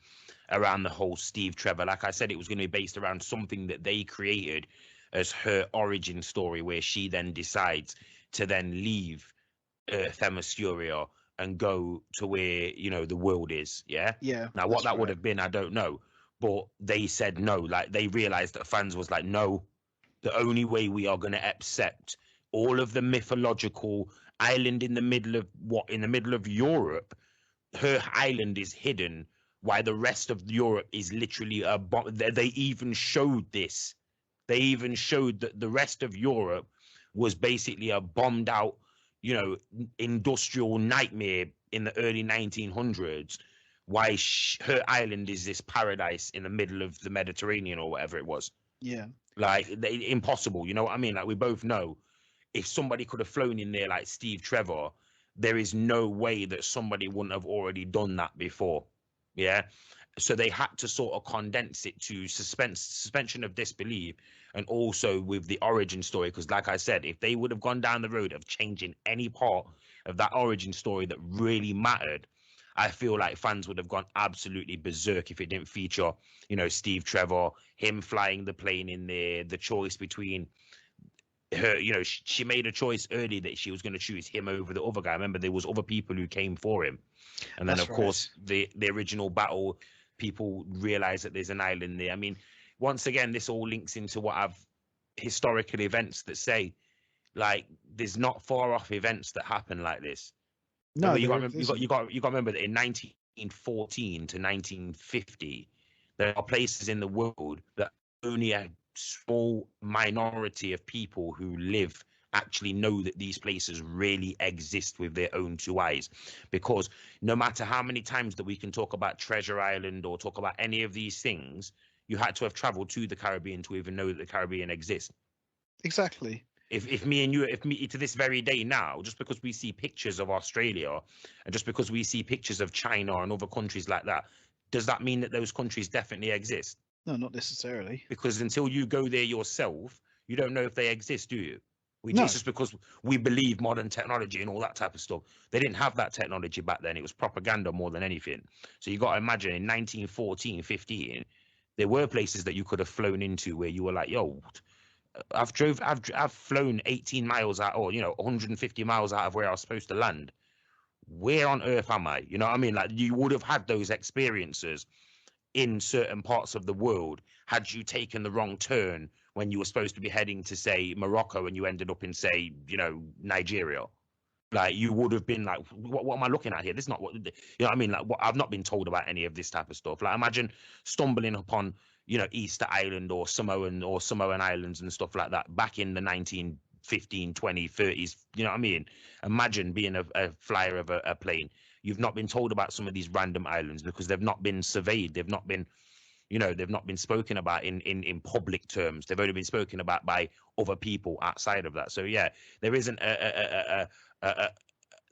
Speaker 2: around the whole Steve Trevor. Like I said, it was going to be based around something that they created as her origin story, where she then decides to then leave Themyscira and go to where, you know, the world is. Yeah.
Speaker 1: Yeah.
Speaker 2: Now, what that would have been, I don't know. But they said no. Like, they realized that fans was like, no, the only way we are going to accept all of the mythological island in the middle of Europe. Her island is hidden, while the rest of Europe is literally a bomb. They even showed this. They even showed that the rest of Europe was basically a bombed out, you know, industrial nightmare in the early 1900s. Why her island is this paradise in the middle of the Mediterranean or whatever it was.
Speaker 1: Yeah.
Speaker 2: Like, impossible. You know what I mean? Like, we both know if somebody could have flown in there like Steve Trevor, there is no way that somebody wouldn't have already done that before. Yeah. So they had to sort of condense it to suspension of disbelief, and also with the origin story. Because like I said, if they would have gone down the road of changing any part of that origin story that really mattered, I feel like fans would have gone absolutely berserk if it didn't feature, you know, Steve Trevor, him flying the plane in there, the choice between her, you know, she made a choice early that she was going to choose him over the other guy. Remember, there was other people who came for him, and then of course the original battle, people realize that there's an island there. I mean, once again, this all links into what I've historical events that say, like, there's not far off events that happen like this.
Speaker 1: No,
Speaker 2: you got to remember that in 1914 to 1950, there are places in the world that only a small minority of people who live actually know that these places really exist with their own two eyes. Because no matter how many times that we can talk about Treasure Island or talk about any of these things, you had to have traveled to the Caribbean to even know that the Caribbean exists.
Speaker 1: Exactly.
Speaker 2: If me and you, if me to this very day now, just because we see pictures of Australia and just because we see pictures of China and other countries like that, does that mean that those countries definitely exist?
Speaker 1: No, not necessarily.
Speaker 2: Because until you go there yourself, you don't know if they exist, do you?
Speaker 1: No.
Speaker 2: It's just because we believe modern technology and all that type of stuff. They didn't have that technology back then. It was propaganda more than anything. So you got to imagine in 1914, 15, there were places that you could have flown into where you were like, yo, I've flown 18 miles out, or, you know, 150 miles out of where I was supposed to land. Where on earth am I? You know what I mean? Like, you would have had those experiences in certain parts of the world had you taken the wrong turn when you were supposed to be heading to, say, Morocco, and you ended up in, say, you know, Nigeria. Like, you would have been like, what am I looking at here? This is not what, you know what I mean? Like, I've not been told about any of this type of stuff. Like, imagine stumbling upon, you know, Easter Island or Samoan Islands and stuff like that back in the 1915, 20, 30s. You know what I mean? Imagine being a flyer of a plane. You've not been told about some of these random islands because they've not been surveyed. They've not been, you know, they've not been spoken about in public terms. They've only been spoken about by other people outside of that. So yeah, there isn't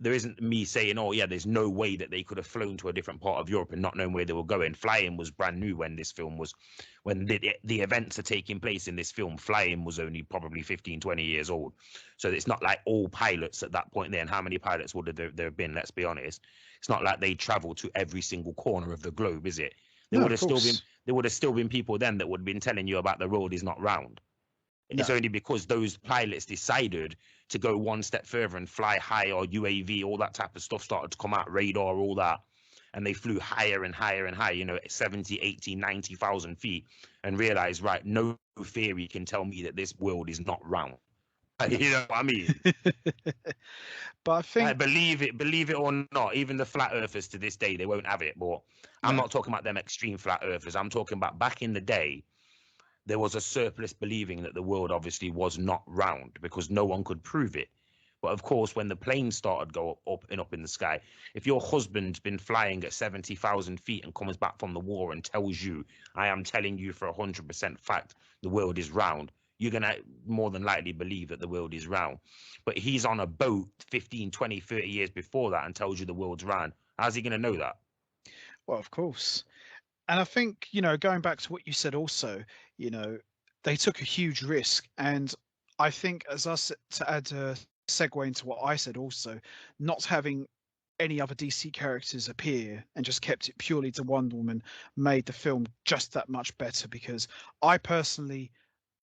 Speaker 2: there isn't me saying, oh yeah, there's no way that they could have flown to a different part of Europe and not knowing where they were going. Flying was brand new when this film was, when the events are taking place in this film. Flying was only probably 15, 20 years old. So it's not like all pilots at that point there. And how many pilots would there have been? Let's be honest. It's not like they travel to every single corner of the globe, is it? There
Speaker 1: No,
Speaker 2: would
Speaker 1: of
Speaker 2: have still been
Speaker 1: course.
Speaker 2: people then that would have been telling you about the world is not round. It's
Speaker 1: No.
Speaker 2: only because those pilots decided to go one step further and fly high, or UAV, all that type of stuff started to come out, radar, all that. And they flew higher and higher and higher, 70, 80, 90,000 feet, and realized, right, no theory can tell me that this world is not round.
Speaker 1: No.
Speaker 2: You know what I mean?
Speaker 1: But I
Speaker 2: Like,
Speaker 1: think
Speaker 2: believe it or not, even the flat earthers to this day, they won't have it. But I'm
Speaker 1: no.
Speaker 2: not talking about them extreme flat earthers. I'm talking about back in the day, there was a surplus believing that the world obviously was not round because no one could prove it. But of course, when the planes started go up and up in the sky, if your husband's been flying at 70,000 feet and comes back from the war and tells you, I am telling you for 100% fact, the world is round, you're going to more than likely believe that the world is round. But he's on a boat 15, 20, 30 years before that and tells you the world's round. How's he going to know that?
Speaker 1: Well, of course. And I think, going back to what you said also, you know, they took a huge risk. And I think, as us to add a segue into what I said also, not having any other DC characters appear and just kept it purely to Wonder Woman made the film just that much better, because I personally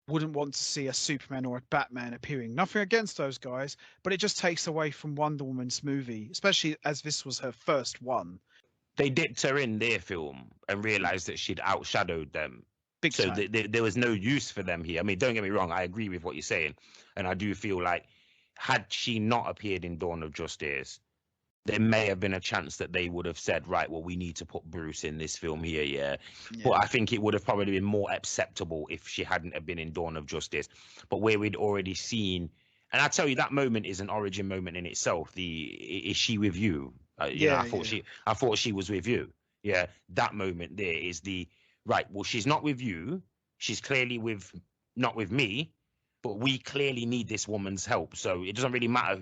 Speaker 1: wouldn't want to see a Superman or a Batman appearing. Nothing against those guys, but it just takes away from Wonder Woman's movie, especially as this was her first one.
Speaker 2: They dipped her in their film and realized that she'd outshadowed them.
Speaker 1: Big
Speaker 2: So
Speaker 1: time.
Speaker 2: there was no use for them here. I mean, don't get me wrong, I agree with what you're saying. And I do feel like, had she not appeared in Dawn of Justice, there may have been a chance that they would have said, right, well, we need to put Bruce in this film here, yeah. But
Speaker 1: Yeah.
Speaker 2: I think it would have probably been more acceptable if she hadn't have been in Dawn of Justice. But where we'd already seen, and I tell you, that moment is an origin moment in itself. Is she with you?
Speaker 1: Yeah,
Speaker 2: I thought she was with you. Yeah, that moment there is the right. Well, she's not with you. She's clearly not with me. But we clearly need this woman's help. So it doesn't really matter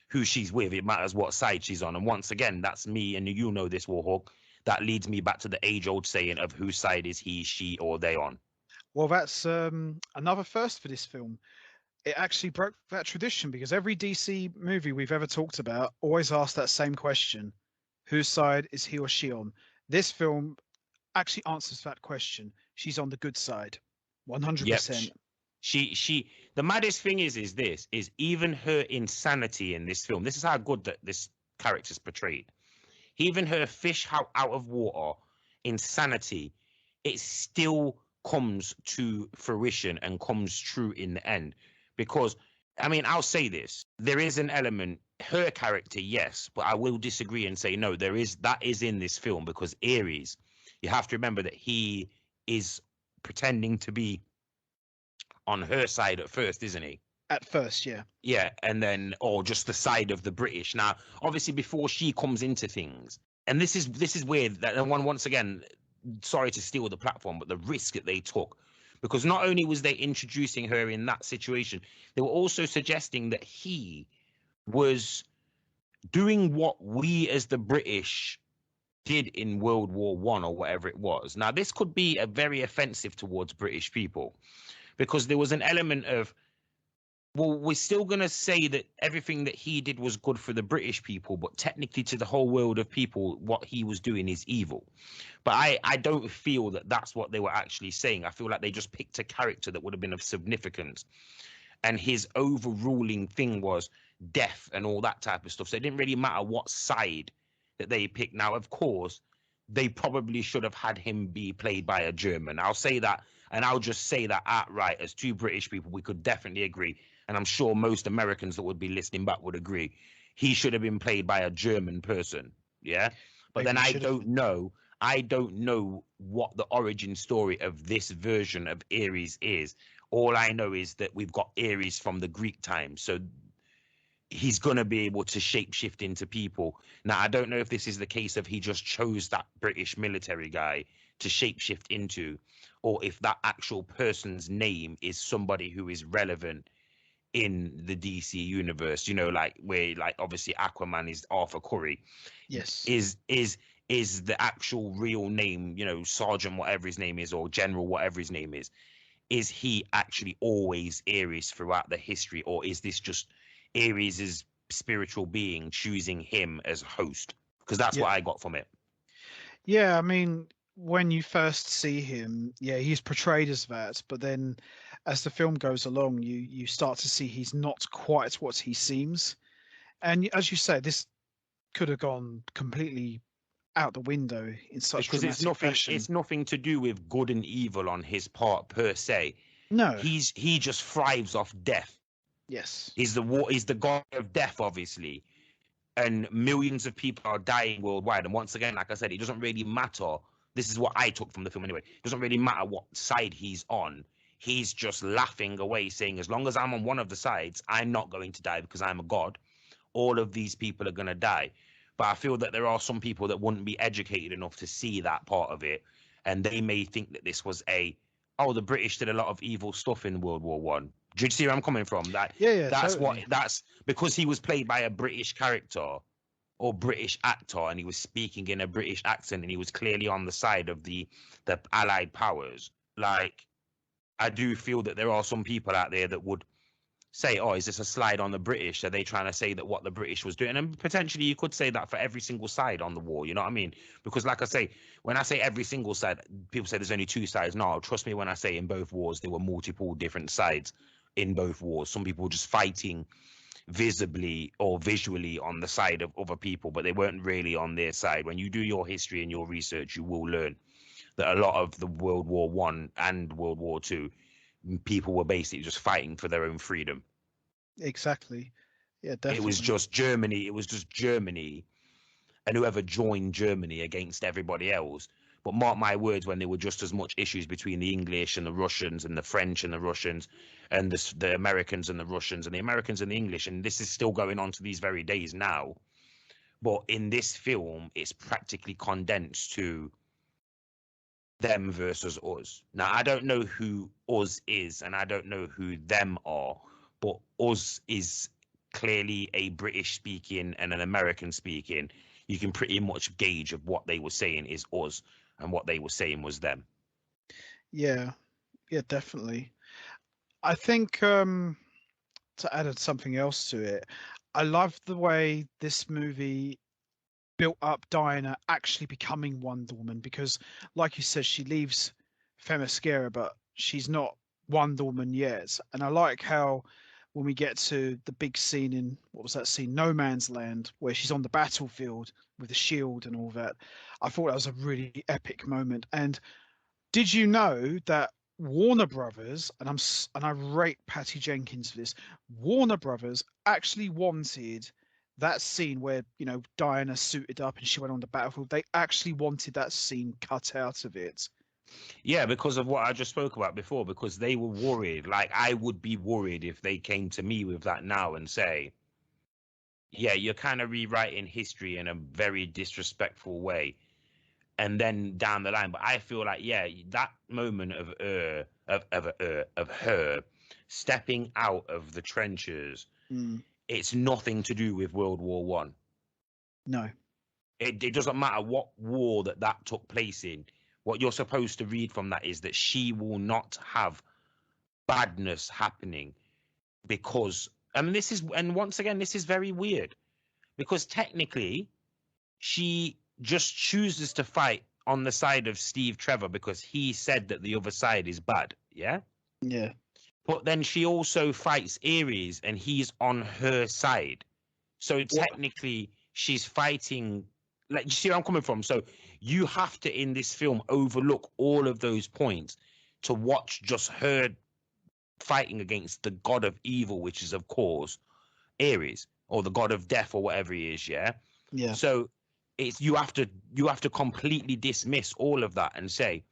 Speaker 2: who she's with. It matters what side she's on. And once again, that's me, and you know this, Warhawk. That leads me back to the age-old saying of whose side is he, she, or they on.
Speaker 1: Well, that's another first for this film. It actually broke that tradition, because every DC movie we've ever talked about always asks that same question: whose side is he or she on? This film actually answers that question. She's on the good side,
Speaker 2: Yep.
Speaker 1: 100%.
Speaker 2: The maddest thing is even her insanity in this film. This is how good that this character's portrayed. Even her fish out of water insanity, it still comes to fruition and comes true in the end. Because, I mean, I'll say this: there is an element, her character, yes, but I will disagree and say no. That is in this film, because Ares, you have to remember that he is pretending to be on her side at first, isn't he?
Speaker 1: At first, yeah.
Speaker 2: Yeah, and then or just the side of the British. Now, obviously, before she comes into things, and this is weird. That one once again, sorry to steal the platform, but the risk that they took, because not only was they introducing her in that situation, they were also suggesting that he was doing what we as the British did in World War One or whatever it was. Now, this could be a very offensive towards British people, because there was an element of, well, we're still going to say that everything that he did was good for the British people, but technically to the whole world of people, what he was doing is evil. But I don't feel that that's what they were actually saying. I feel like they just picked a character that would have been of significance. And his overruling thing was death and all that type of stuff. So it didn't really matter what side that they picked. Now, of course, they probably should have had him be played by a German. I'll say that, and I'll just say that outright. As two British people, we could definitely agree, and I'm sure most Americans that would be listening back would agree, he should have been played by a German person. Yeah, but
Speaker 1: Maybe
Speaker 2: then
Speaker 1: he should have.
Speaker 2: I don't know what the origin story of this version of Ares is. All I know is that we've got Ares from the Greek times, so he's going to be able to shapeshift into people. Now, I don't know if this is the case of he just chose that British military guy to shapeshift into, or if that actual person's name is somebody who is relevant in the DC universe, like where, like, obviously Aquaman is Arthur Curry.
Speaker 1: Yes.
Speaker 2: Is the actual real name, Sergeant whatever his name is, or General whatever his name is he actually always Ares throughout the history, or is this just Ares's spiritual being choosing him as host? Because that's
Speaker 1: Yeah.
Speaker 2: what I got from it.
Speaker 1: Yeah, I mean, when you first see him, yeah, he's portrayed as that, but then as the film goes along, you start to see he's not quite what he seems. And as you say, this could have gone completely out the window in such
Speaker 2: because
Speaker 1: dramatic fashion.
Speaker 2: it's nothing to do with good and evil on his part per se.
Speaker 1: No.
Speaker 2: He just thrives off death.
Speaker 1: Yes.
Speaker 2: He's the god of death, obviously, and millions of people are dying worldwide. And once again, like I said, it doesn't really matter. This is what I took from the film anyway. It doesn't really matter what side he's on. He's just laughing away, saying, as long as I'm on one of the sides, I'm not going to die because I'm a god. All of these people are going to die. But I feel that there are some people that wouldn't be educated enough to see that part of it. And they may think that this was oh, the British did a lot of evil stuff in World War One. Do you see where I'm coming from?
Speaker 1: Yeah,
Speaker 2: That's
Speaker 1: totally.
Speaker 2: that's because he was played by a British character or British actor, and he was speaking in a British accent, and he was clearly on the side of the Allied powers. Like, I do feel that there are some people out there that would say, oh, is this a slide on the British? Are they trying to say that what the British was doing? And potentially you could say that for every single side on the war, you know what I mean? Because like I say, when I say every single side, people say there's only two sides. No, trust me when I say in both wars, there were multiple different sides in both wars. Some people were just fighting visibly or visually on the side of other people, but they weren't really on their side. When you do your history and your research, you will learn that a lot of the World War One and World War Two, people were basically just fighting for their own freedom.
Speaker 1: Exactly. Yeah,
Speaker 2: It was
Speaker 1: definitely.
Speaker 2: just Germany. It was just Germany and whoever joined Germany against everybody else. But mark my words, when there were just as much issues between the English and the Russians and the French and the Russians and the Americans and the Russians and the Americans and the English, and this is still going on to these very days now. But in this film, it's practically condensed to them versus us. Now, I don't know who us is and I don't know who them are, but us is clearly a British speaking and an American speaking. You can pretty much gauge of what they were saying is us and what they were saying was them.
Speaker 1: Yeah, yeah, definitely. I think to add something else to it, I love the way this movie built up Diana actually becoming Wonder Woman because, like you said, she leaves Themyscira, but she's not Wonder Woman yet. And I like how when we get to the big scene in what was that scene, No Man's Land, where she's on the battlefield with the shield and all that. I thought that was a really epic moment. And did you know that Warner Brothers, and and I rate Patty Jenkins for this, Warner Brothers actually wanted that scene where, Diana suited up and she went on the battlefield. They actually wanted that scene cut out of it.
Speaker 2: Yeah, because of what I just spoke about before, because they were worried. Like, I would be worried if they came to me with that now and say, yeah, you're kind of rewriting history in a very disrespectful way. And then down the line, but I feel like, yeah, that moment of her stepping out of the trenches,
Speaker 1: Mm,
Speaker 2: it's nothing to do with World War One.
Speaker 1: no.
Speaker 2: It doesn't matter what war that took place in. What you're supposed to read from that is that she will not have badness happening because, and once again, this is very weird because technically she just chooses to fight on the side of Steve Trevor because he said that the other side is bad. Yeah.
Speaker 1: Yeah.
Speaker 2: But then she also fights Ares and he's on her side. So
Speaker 1: What?
Speaker 2: technically she's fighting, like, you see where I'm coming from? So you have to, in this film, overlook all of those points to watch just her fighting against the god of evil, which is, of course, Ares, or the god of death, or whatever he is. Yeah.
Speaker 1: Yeah.
Speaker 2: So it's you have to completely dismiss all of that and say,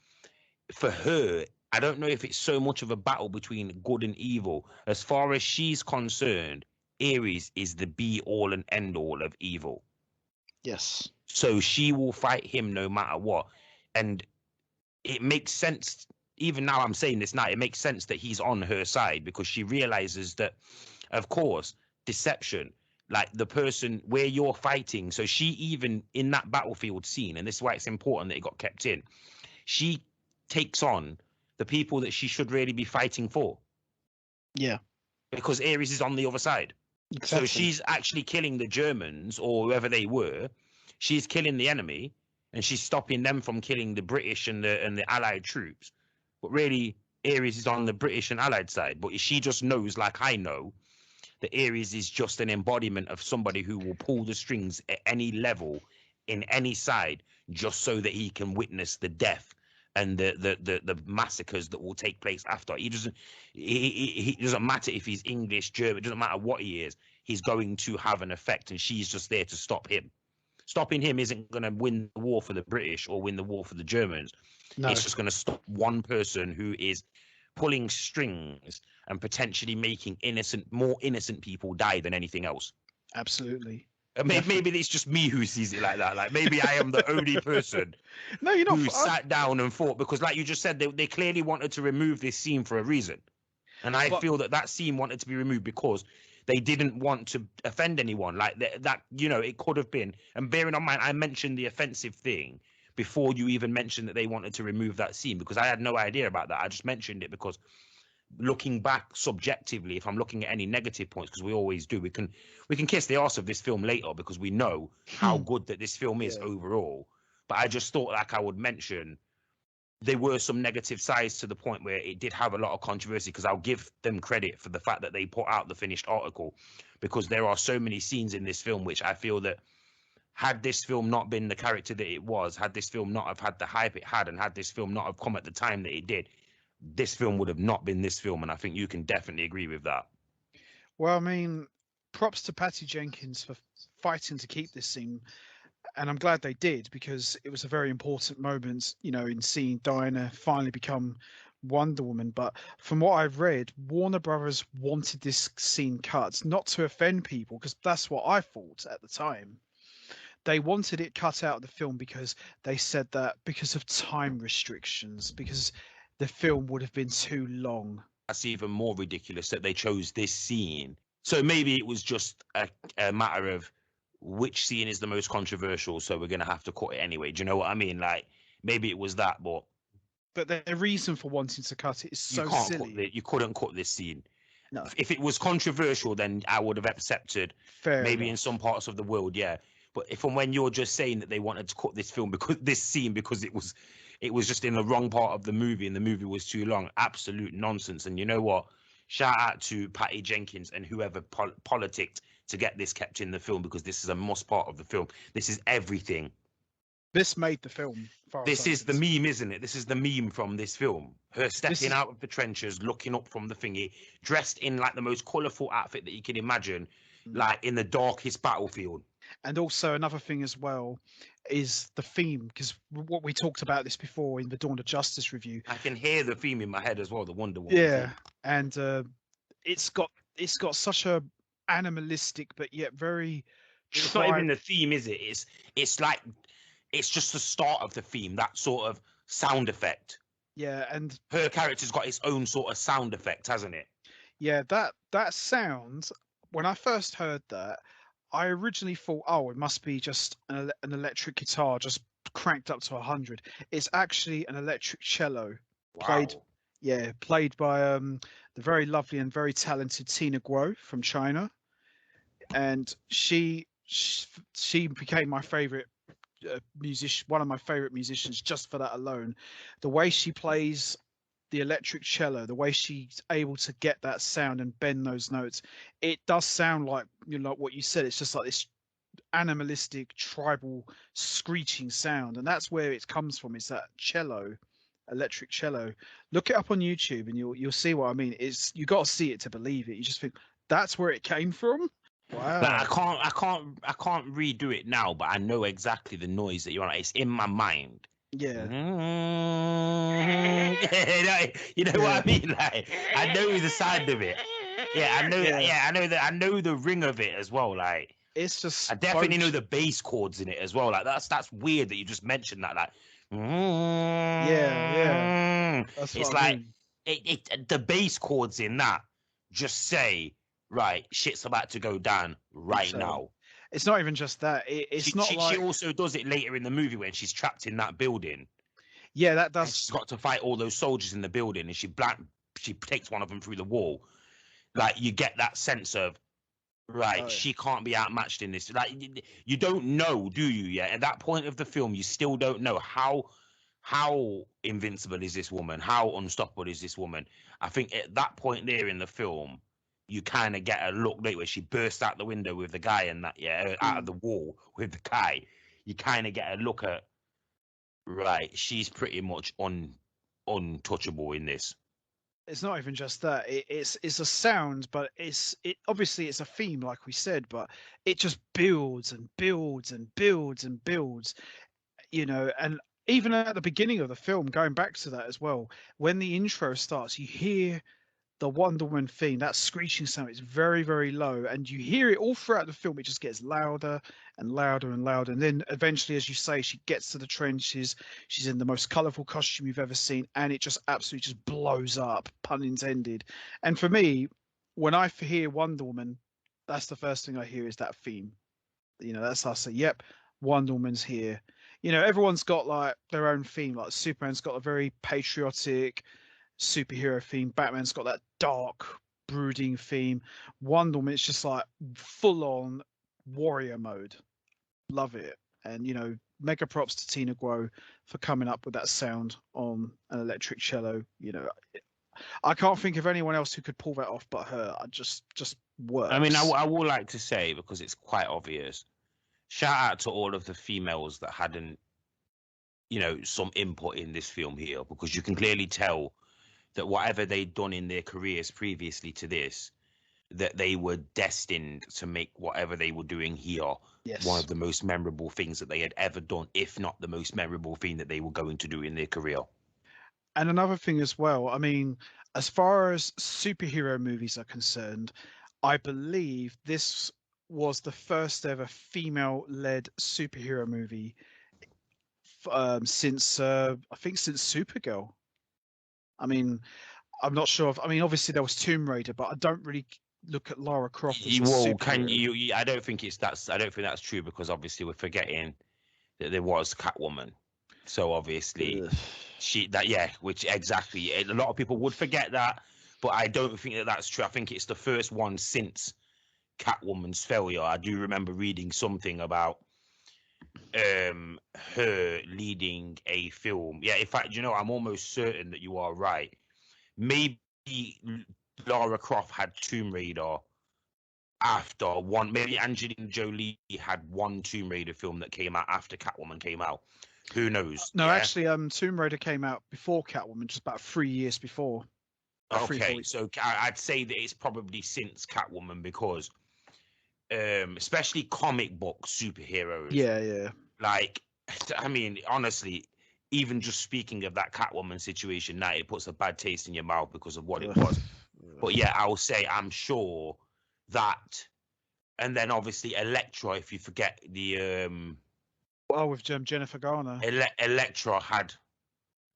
Speaker 2: for her, I don't know if it's so much of a battle between good and evil. As far as she's concerned, Ares is the be all and end all of evil.
Speaker 1: Yes.
Speaker 2: So she will fight him no matter what. And it makes sense. Even now, I'm saying this now, it makes sense that he's on her side because she realizes that, of course, deception, like the person where you're fighting. So she, even in that battlefield scene, and this is why it's important that it got kept in, she takes on the people that she should really be fighting for
Speaker 1: Yeah.
Speaker 2: because Ares is on the other side. So
Speaker 1: Exactly.
Speaker 2: she's actually killing the Germans or whoever they were. She's killing the enemy and she's stopping them from killing the British and the Allied troops. But really, Ares is on the British and Allied side. But she just knows, like I know, that Ares is just an embodiment of somebody who will pull the strings at any level, in any side, just so that he can witness the death and the massacres that will take place after. He doesn't matter if he's English, German, it doesn't matter what he is. He's going to have an effect, and she's just there to stop him. Stopping him isn't going to win the war for the British or win the war for the Germans. No. It's just going to stop one person who is pulling strings and potentially making more innocent people die than anything else.
Speaker 1: Absolutely.
Speaker 2: Maybe it's just me who sees it like that. Like maybe I am the only person
Speaker 1: no, you're not,
Speaker 2: who sat down and thought, because like you just said, they clearly wanted to remove this scene for a reason. And I feel that scene wanted to be removed because they didn't want to offend anyone. Like that, it could have been. And bearing in mind, I mentioned the offensive thing before you even mentioned that they wanted to remove that scene, because I had no idea about that. I just mentioned it because looking back subjectively, if I'm looking at any negative points, because we always do, we can kiss the arse of this film later because we know how good that this film is overall. But I just thought like I would mention there were some negative sides to the point where it did have a lot of controversy, because I'll give them credit for the fact that they put out the finished article, because there are so many scenes in this film which I feel that had this film not been the character that it was, had this film not have had the hype it had, and had this film not have come at the time that it did, this film would have not been this film. And I think you can definitely agree with that.
Speaker 1: Well, I mean, props to Patty Jenkins for fighting to keep this scene. And I'm glad they did, because it was a very important moment, in seeing Diana finally become Wonder Woman. But from what I've read, Warner Brothers wanted this scene cut, not to offend people, because that's what I thought at the time. They wanted it cut out of the film because they said that because of time restrictions, because the film would have been too long.
Speaker 2: That's even more ridiculous that they chose this scene. So maybe it was just a matter of which scene is the most controversial, so we're going to have to cut it anyway. Do you know what I mean? Like, maybe it was that, but
Speaker 1: the reason for wanting to cut it is so silly.
Speaker 2: You couldn't cut this scene.
Speaker 1: No.
Speaker 2: If it was controversial, then I would have accepted.
Speaker 1: Fair
Speaker 2: maybe
Speaker 1: enough.
Speaker 2: In some parts of the world, yeah. But when you're just saying that they wanted to cut this film because it was just in the wrong part of the movie and the movie was too long, absolute nonsense. And you know what? Shout out to Patty Jenkins and whoever politicked to get this kept in the film, because this is a must part of the film. This is everything.
Speaker 1: This made the film.
Speaker 2: This is the meme, isn't it? This is the meme from this film. Her stepping out of the trenches, looking up from the thingy, dressed in like the most colourful outfit that you can imagine, like in the darkest battlefield.
Speaker 1: And also another thing as well is the theme, because what we talked about this before in the Dawn of Justice review.
Speaker 2: I can hear the theme in my head as well, the Wonder Woman.
Speaker 1: Yeah, theme. And it's got such a animalistic but yet very.
Speaker 2: It's not even the theme, is it? It's like it's just the start of the theme. That sort of sound effect.
Speaker 1: Yeah, and
Speaker 2: her character's got its own sort of sound effect, hasn't it?
Speaker 1: Yeah, that sound. When I first heard that, I originally thought, oh, it must be just an electric guitar just cranked up to 100. It's actually an electric cello.
Speaker 2: Wow.
Speaker 1: Played by the very lovely and very talented Tina Guo from China, and she became my favorite musician, one of my favorite musicians, just for that alone. The way she plays the electric cello, the way she's able to get that sound and bend those notes, it does sound like, like what you said. It's just like this animalistic, tribal, screeching sound, and that's where it comes from. It's that cello, electric cello. Look it up on YouTube, and you'll see what I mean. It's, you got to see it to believe it. You just think that's where it came from. Wow.
Speaker 2: But I can't redo it now, but I know exactly the noise that you're on. It's in my mind.
Speaker 1: Yeah.
Speaker 2: You know what I mean? Like, I know the sound of it. Yeah, I know. Yeah, I know the ring of it as well. Like,
Speaker 1: it's just.
Speaker 2: I definitely know the bass chords in it as well. Like, that's weird that you just mentioned that. Like,
Speaker 1: yeah. That's
Speaker 2: it's like the bass chords in that just say, right, shit's about to go down right now.
Speaker 1: It's not even just that. She
Speaker 2: also does it later in the movie when she's trapped in that building.
Speaker 1: Yeah, that does.
Speaker 2: And she's got to fight all those soldiers in the building, and she takes one of them through the wall. Like, you get that sense of Right,
Speaker 1: Oh yeah.
Speaker 2: she can't be outmatched in this. Like you don't know, do you? Yeah, at that point of the film, you still don't know how invincible is this woman? How unstoppable is this woman? I think at that point there in the film, you kind of get a look like where she bursts out the window with the guy and that, yeah, out of
Speaker 1: Mm.
Speaker 2: the wall with the guy. You kind of get a look at, right, she's pretty much untouchable in this.
Speaker 1: It's not even just that. It's a sound, but it obviously it's a theme, like we said, but it just builds and builds and builds and builds. And even at the beginning of the film, going back to that as well, when the intro starts, you hear the Wonder Woman theme, that screeching sound is very, very low, and you hear it all throughout the film. It just gets louder and louder and louder, and then eventually, as you say, she gets to the trenches. She's in the most colourful costume you've ever seen, and it just absolutely just blows up, pun intended. And for me, when I hear Wonder Woman, that's the first thing I hear is that theme. That's how I say, yep, Wonder Woman's here. Everyone's got like their own theme. Like Superman's got a very patriotic superhero theme. Batman's got that dark, brooding theme. Wonder Woman, it's just like full on warrior mode. Love it. And mega props to Tina Guo for coming up with that sound on an electric cello. I can't think of anyone else who could pull that off but her. I just
Speaker 2: I mean,
Speaker 1: works.
Speaker 2: I would like to say, because it's quite obvious, shout out to all of the females that hadn't, some input in this film here, because you can clearly tell that whatever they'd done in their careers previously to this, that they were destined to make whatever they were doing here one
Speaker 1: Yes.
Speaker 2: of the most memorable things that they had ever done, if not the most memorable thing that they were going to do in their career.
Speaker 1: And another thing as well, I mean, as far as superhero movies are concerned, I believe this was the first ever female-led superhero movie since I think since Supergirl. I mean, I'm not sure if I mean obviously there was Tomb Raider, but I don't really look at Lara Croft as a
Speaker 2: Well, can
Speaker 1: superhero.
Speaker 2: you? I don't think I don't think that's true, because obviously we're forgetting that there was Catwoman. So obviously
Speaker 1: Ugh.
Speaker 2: yeah, which exactly a lot of people would forget that, but I don't think that that's true. I think it's the first one since Catwoman's failure. I do remember reading something about her leading a film. Yeah, in fact, I'm almost certain that you are right. Maybe Lara Croft had Tomb Raider after one. Maybe Angelina Jolie had one Tomb Raider film that came out after Catwoman came out. Who knows?
Speaker 1: No,
Speaker 2: Yeah.
Speaker 1: actually, Tomb Raider came out before Catwoman, just about 3 years before. About three, 4
Speaker 2: Okay,
Speaker 1: years.
Speaker 2: so I'd say that it's probably since Catwoman, because especially comic book superheroes,
Speaker 1: Yeah, yeah.
Speaker 2: like, I mean, honestly, even just speaking of that Catwoman situation, now it puts a bad taste in your mouth because of what it
Speaker 1: Ugh.
Speaker 2: was. But yeah, I will say I'm sure that, and then obviously Elektra, if you forget the
Speaker 1: Well, with Jennifer Garner.
Speaker 2: Elektra had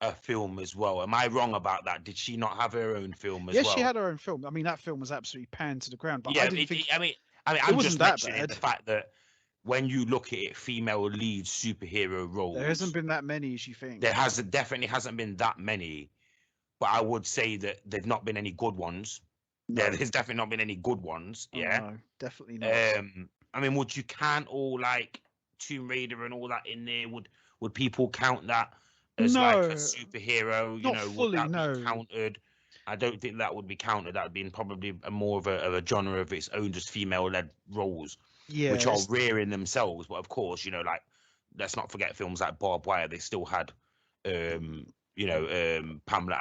Speaker 2: a film as well. Am I wrong about that? Did she not have her own film as
Speaker 1: Yes, she
Speaker 2: well?
Speaker 1: had her own film. I mean, that film was absolutely panned to the ground, but I
Speaker 2: Yeah,
Speaker 1: didn't think it
Speaker 2: I'm
Speaker 1: wasn't
Speaker 2: just
Speaker 1: that
Speaker 2: mentioning
Speaker 1: bad.
Speaker 2: the fact that when you look at it, female lead superhero
Speaker 1: There hasn't
Speaker 2: roles,
Speaker 1: been that many as you
Speaker 2: there
Speaker 1: think.
Speaker 2: hasn't definitely hasn't been that many, but I would say that there've not been any good ones.
Speaker 1: No.
Speaker 2: There's definitely not been any good ones.
Speaker 1: Oh
Speaker 2: Yeah.
Speaker 1: no, definitely not.
Speaker 2: I mean, would you count all like Tomb Raider and all that in there? Would people count that as like a
Speaker 1: No,
Speaker 2: superhero?
Speaker 1: not
Speaker 2: Would
Speaker 1: fully.
Speaker 2: that be
Speaker 1: No.
Speaker 2: counted? I don't think that would be counted. That'd be probably a more of a genre of its own, just female-led roles,
Speaker 1: Yeah,
Speaker 2: which are rare in themselves. But of course, like, let's not forget films like Barbed Wire. They still had, Pamela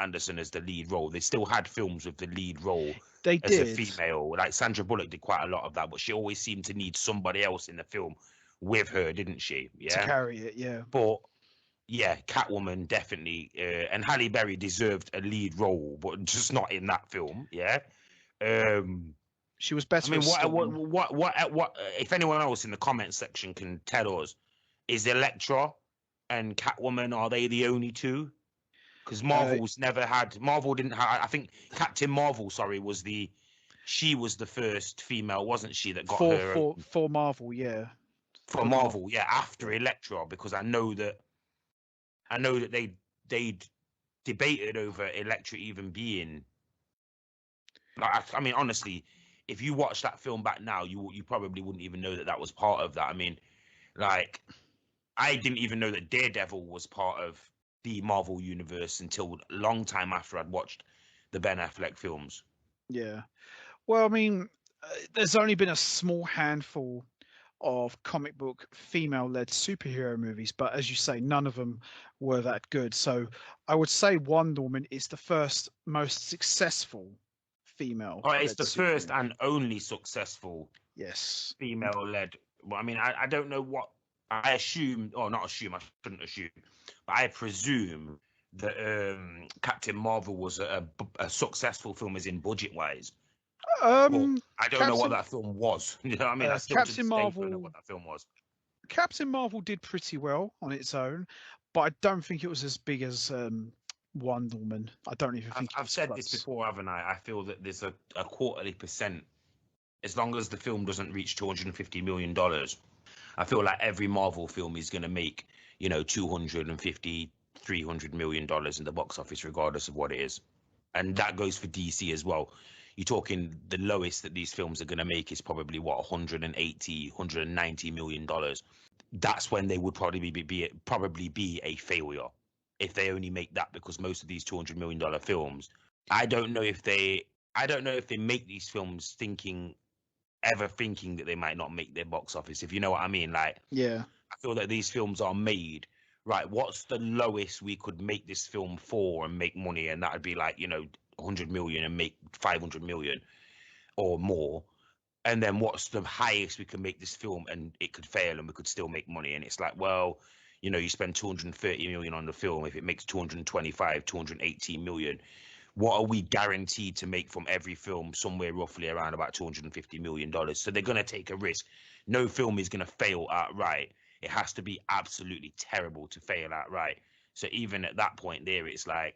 Speaker 2: Anderson as the lead role. They still had films with the lead role
Speaker 1: they
Speaker 2: as a
Speaker 1: did
Speaker 2: female. Like Sandra Bullock did quite a lot of that, but she always seemed to need somebody else in the film with her, didn't she?
Speaker 1: to
Speaker 2: Yeah.
Speaker 1: carry it. Yeah,
Speaker 2: But yeah, Catwoman definitely, and Halle Berry deserved a lead role, but just not in that film. Yeah. Um,
Speaker 1: she was
Speaker 2: I
Speaker 1: better
Speaker 2: mean,
Speaker 1: as Storm.
Speaker 2: if anyone else in the comment section can tell us, is Elektra and Catwoman, are they the only two? Because
Speaker 1: Uh,
Speaker 2: Marvel didn't have, I think Captain Marvel, sorry, she was the first female, wasn't she, that got
Speaker 1: for
Speaker 2: her
Speaker 1: for for Marvel, yeah,
Speaker 2: for
Speaker 1: for the Marvel.
Speaker 2: Marvel, yeah, after
Speaker 1: Yeah.
Speaker 2: Elektra, because I know that they debated over Elektra even being, like, I mean, honestly, if you watch that film back now, you probably wouldn't even know that that was part of that. I mean, like, I didn't even know that Daredevil was part of the Marvel universe until a long time after I'd watched the Ben Affleck films.
Speaker 1: Yeah. Well, I mean, there's only been a small handful of comic book female-led superhero movies, but as you say, none of them were that good. So I would say Wonder Woman is the first most successful
Speaker 2: Oh, it's
Speaker 1: female-led
Speaker 2: the first
Speaker 1: superhero.
Speaker 2: and only successful
Speaker 1: Yes.
Speaker 2: female-led. Well, I mean, I don't know what I assume, or not assume. I shouldn't assume, but I presume that Captain Marvel was a successful film, as in budget-wise. Well,
Speaker 1: Um,
Speaker 2: I don't know what
Speaker 1: Captain
Speaker 2: that film was. You know what I mean? I still to
Speaker 1: Captain
Speaker 2: this day don't know
Speaker 1: Marvel
Speaker 2: what that film was.
Speaker 1: Captain Marvel did pretty well on its own, but I don't think it was as big as Wonder Woman. I don't even think it
Speaker 2: I've
Speaker 1: was
Speaker 2: said this
Speaker 1: close.
Speaker 2: before, haven't I? I feel that there's a quarterly percent, as long as the film doesn't reach $250 million. I feel like every Marvel film is going to make, 250, $300 million in the box office, regardless of what it is. And that goes for DC as well. You're talking the lowest that these films are going to make is probably what, 180, $190 million. That's when they would probably be a failure if they only make that, because most of these $200 million films, I don't know if they I don't know if they make these films thinking that they might not make their box office, if you know what I mean. Like,
Speaker 1: Yeah,
Speaker 2: I feel that these films are made, right, what's the lowest we could make this film for and make money, and that would be like, 100 million and make 500 million or more. And then what's the highest we can make this film and it could fail and we could still make money? And it's like, well, you spend 230 million on the film. If it makes 225, 218 million, what are we guaranteed to make from every film? Somewhere roughly around about $250 million. So they're going to take a risk. No film is going to fail outright. It has to be absolutely terrible to fail outright. So even at that point there, it's like,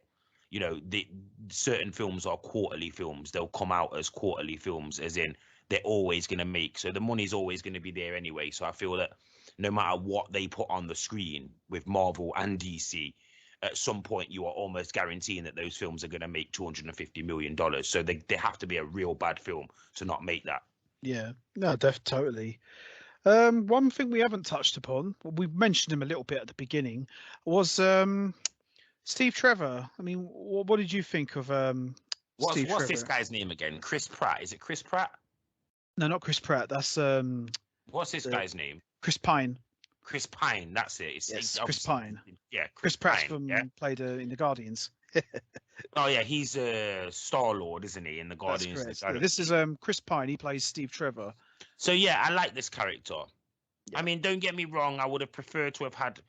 Speaker 2: the certain films are quarterly films. They'll come out as quarterly films, as in they're always going to make. So the money's always going to be there anyway. So I feel that no matter what they put on the screen with Marvel and DC, at some point you are almost guaranteeing that those films are going to make $250 million. So they have to be a real bad film to not make that.
Speaker 1: yeah, no, totally. One thing we haven't touched upon, well, we mentioned him a little bit at the beginning, was Steve Trevor. I mean, what did you think of
Speaker 2: What's
Speaker 1: Steve
Speaker 2: what's this
Speaker 1: Trevor?
Speaker 2: guy's name again? Chris Pratt. Is it Chris Pratt?
Speaker 1: No, not Chris Pratt. That's
Speaker 2: What's this
Speaker 1: the
Speaker 2: guy's name?
Speaker 1: Chris Pine.
Speaker 2: Chris Pine. That's it. It's
Speaker 1: Yes, Chris
Speaker 2: obviously,
Speaker 1: Pine.
Speaker 2: yeah, Chris
Speaker 1: Chris Pratt's
Speaker 2: Pine. Yeah.
Speaker 1: from played in the Guardians.
Speaker 2: Oh yeah, he's a Star Lord, isn't he, in the
Speaker 1: That's
Speaker 2: Guardians of the
Speaker 1: correct. Yeah, this is
Speaker 2: Galaxy?
Speaker 1: Chris Pine. He plays Steve Trevor.
Speaker 2: So yeah, I like this character. I
Speaker 1: Yeah,
Speaker 2: mean, don't get me wrong. I would have preferred to have had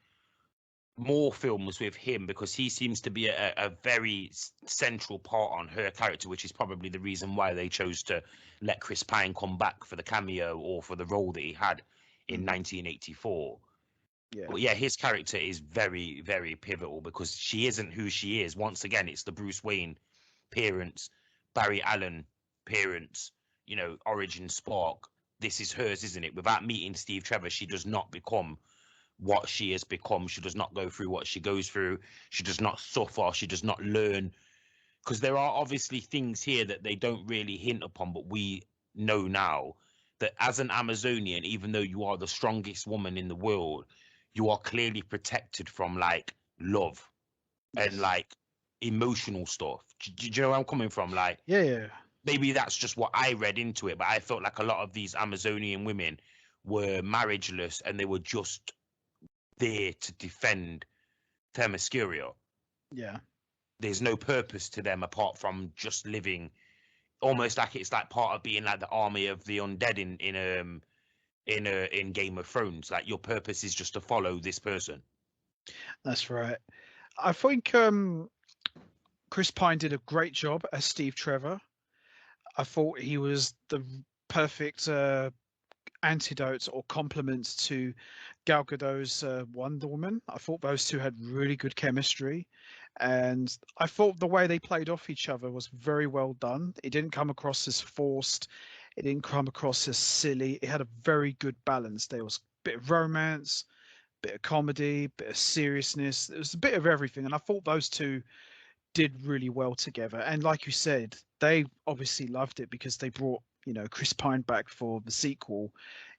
Speaker 2: more films with him, because he seems to be a very central part on her character, which is probably the reason why they chose to let Chris Pine come back for the cameo or for the role that he had in
Speaker 1: hmm
Speaker 2: 1984.
Speaker 1: yeah,
Speaker 2: But yeah, his character is very, very pivotal, because she isn't who she is. Once again, it's the Bruce Wayne parents, Barry Allen parents, origin spark. This is hers, isn't it? Without meeting Steve Trevor, she does not become what she has become. She does not go through what she goes through. She does not suffer. She does not learn. Because there are obviously things here that they don't really hint upon, but we know now that as an Amazonian, even though you are the strongest woman in the world, you are clearly protected from like love and
Speaker 1: yes,
Speaker 2: like emotional stuff. Do you know where I'm coming from? Like,
Speaker 1: yeah, yeah,
Speaker 2: maybe that's just what I read into it, but I felt like a lot of these Amazonian women were marriageless and they were just there to defend Themyscira.
Speaker 1: yeah.
Speaker 2: There's no purpose to them apart from just living, almost like it's like part of being like the army of the undead in Game of Thrones. Like, your purpose is just to follow this person.
Speaker 1: That's right. I think Chris Pine did a great job as Steve Trevor. I thought he was the perfect antidote or complement to Gal Gadot's Wonder Woman. I thought those two had really good chemistry, and I thought the way they played off each other was very well done. It didn't come across as forced. It didn't come across as silly. It had a very good balance. There was a bit of romance, bit of comedy, bit of seriousness. There was a bit of everything, and I thought those two did really well together. And like you said, they obviously loved it because they brought Chris Pine back for the sequel,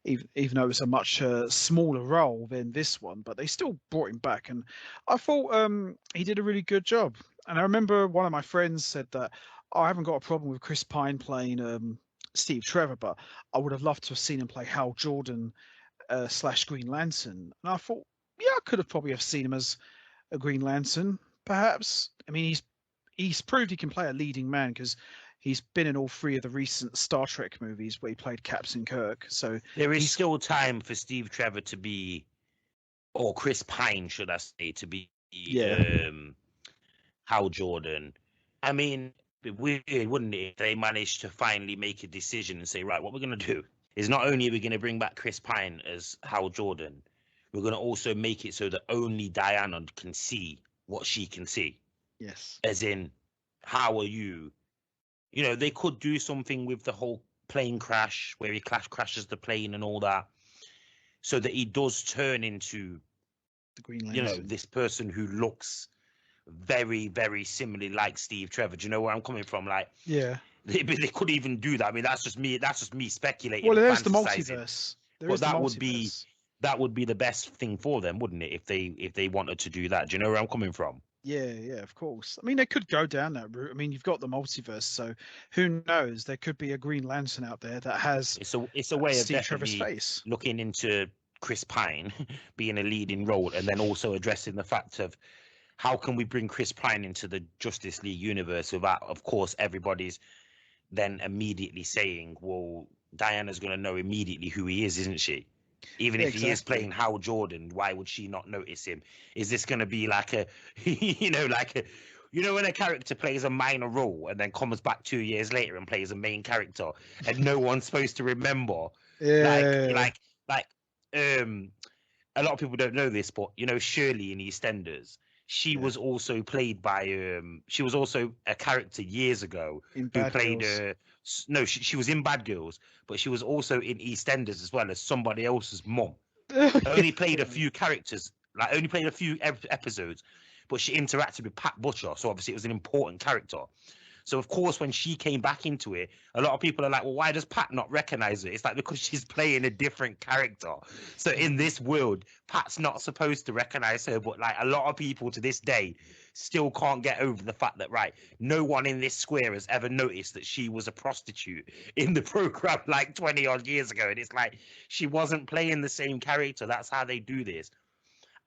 Speaker 1: even though it was a much smaller role than this one, but they still brought him back, and I thought he did a really good job. And I remember one of my friends said that, "Oh, I haven't got a problem with Chris Pine playing Steve Trevor, but I would have loved to have seen him play Hal Jordan / Green Lantern." And I thought, yeah, I could have probably have seen him as a Green Lantern, perhaps. I mean, he's proved he can play a leading man because he's been in all 3 of the recent Star Trek movies where he played Captain Kirk. So
Speaker 2: There is
Speaker 1: he's
Speaker 2: still time for Steve Trevor to be, or Chris Pine, should I say, to be
Speaker 1: yeah,
Speaker 2: Hal Jordan. I mean, it'd be weird, wouldn't it, if they managed to finally make a decision and say, right, what we're going to do is not only are we going to bring back Chris Pine as Hal Jordan, we're going to also make it so that only Diana can see what she can see.
Speaker 1: yes,
Speaker 2: As in, how are you? They could do something with the whole plane crash where he crashes the plane and all that, so that he does turn into,
Speaker 1: the Green Lantern.
Speaker 2: this person who looks very, very similarly like Steve Trevor. Do you know where I'm coming from? Like,
Speaker 1: Yeah.
Speaker 2: they could even do that. I mean, that's just me. That's just me speculating.
Speaker 1: Well,
Speaker 2: And
Speaker 1: there's the
Speaker 2: fantasizing.
Speaker 1: multiverse. There
Speaker 2: But
Speaker 1: is the multiverse.
Speaker 2: that would be the best thing for them, wouldn't it? If they wanted to do that. Do you know where I'm coming from?
Speaker 1: Yeah, yeah, of course. I mean, they could go down that route. I mean, you've got the multiverse, so who knows? There could be a Green Lantern out there that has
Speaker 2: It's a way of
Speaker 1: Steve Trevor's
Speaker 2: definitely
Speaker 1: face.
Speaker 2: looking into Chris Pine being a leading role, and then also addressing the fact of how can we bring Chris Pine into the Justice League universe without, of course, everybody's then immediately saying, well, Diana's going to know immediately who he is, isn't she? Even
Speaker 1: Yeah,
Speaker 2: if he is
Speaker 1: exactly.
Speaker 2: playing Hal Jordan, why would she not notice him? Is this going to be like a, like a, when a character plays a minor role and then comes back 2 years later and plays a main character, and no one's supposed to remember, like,
Speaker 1: Yeah,
Speaker 2: like, like, a lot of people don't know this, but Shirley in EastEnders, she
Speaker 1: yeah.
Speaker 2: was also played by she was also a character years ago
Speaker 1: In
Speaker 2: who
Speaker 1: Bad
Speaker 2: played
Speaker 1: Girls.
Speaker 2: no, she was in Bad Girls, but she was also in EastEnders as well as somebody else's mom. Only played a
Speaker 1: Yeah.
Speaker 2: few characters, like only played a few episodes, but she interacted with Pat Butcher, so obviously it was an important character. So of course, when she came back into it, a lot of people are like, "Well, why does Pat not recognize her?" It's like because she's playing a different character. So in this world, Pat's not supposed to recognize her, but like a lot of people to this day still can't get over the fact that no one in this square has ever noticed that she was a prostitute in the program like 20 odd years ago, and it's like she wasn't playing the same character. That's how they do this.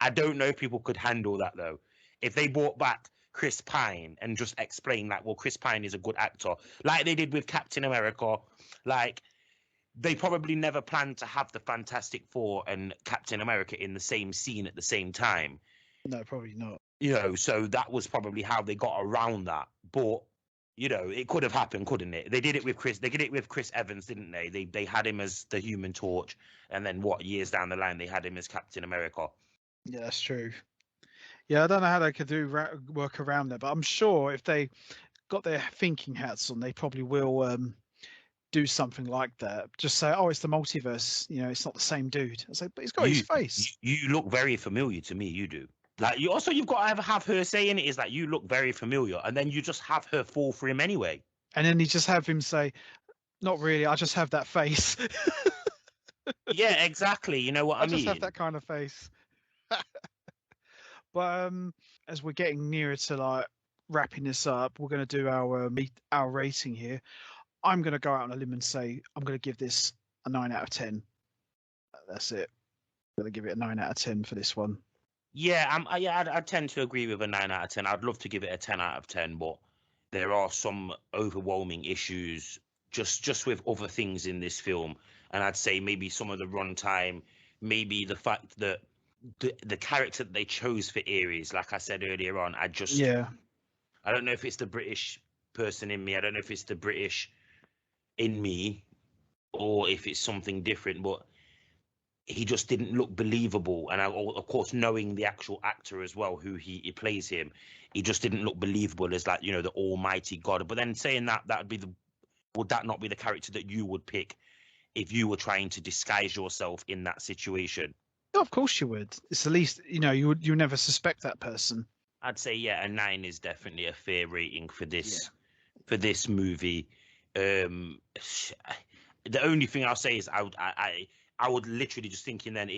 Speaker 2: I don't know if people could handle that though. If they brought back Chris Pine and just explain well, Chris Pine is a good actor, like they did with Captain America, like they probably never planned to have the Fantastic Four and Captain America in the same scene at the same time.
Speaker 1: No, probably not.
Speaker 2: So that was probably how they got around that. But it could have happened, couldn't it? They did it with Chris Evans, didn't they? They had him as the Human Torch, and then years down the line they had him as Captain America.
Speaker 1: Yeah, that's true. Yeah, I don't know how they could work around that, but I'm sure if they got their thinking hats on, they probably will do something like that. Just say, "Oh, it's the multiverse. It's not the same dude." I say, "But he's got his
Speaker 2: You
Speaker 1: face."
Speaker 2: you look very familiar to me. You do. Like you've got to have her saying it is like you look very familiar, and then you just have her fall for him anyway.
Speaker 1: And then you just have him say, "Not really. I just have that face.
Speaker 2: Yeah, exactly. You know what
Speaker 1: I
Speaker 2: I
Speaker 1: just have
Speaker 2: mean?
Speaker 1: that kind of face." But as we're getting nearer to like wrapping this up, we're going to do our rating here. I'm going to go out on a limb and say I'm going to give this a 9 out of 10. That's it. I'm going to give it a 9 out of 10 for this one.
Speaker 2: Yeah, I tend to agree with a 9 out of 10. I'd love to give it a 10 out of 10, but there are some overwhelming issues just with other things in this film, and I'd say maybe some of the runtime, maybe the fact that the character that they chose for Ares, like I said earlier on,
Speaker 1: Yeah.
Speaker 2: I don't know if it's the British person in me, I don't know if it's the British in me, or if it's something different, but he just didn't look believable. And of course, knowing the actual actor as well, who he plays him, he just didn't look believable as like the almighty God. But then saying that would that not be the character that you would pick if you were trying to disguise yourself in that situation?
Speaker 1: Oh, of course you would. It's the least, you never suspect that person.
Speaker 2: I'd say yeah, a 9 is definitely a fair rating for
Speaker 1: Yeah.
Speaker 2: this movie. Um, the only thing I'll say is I would literally just thinking then,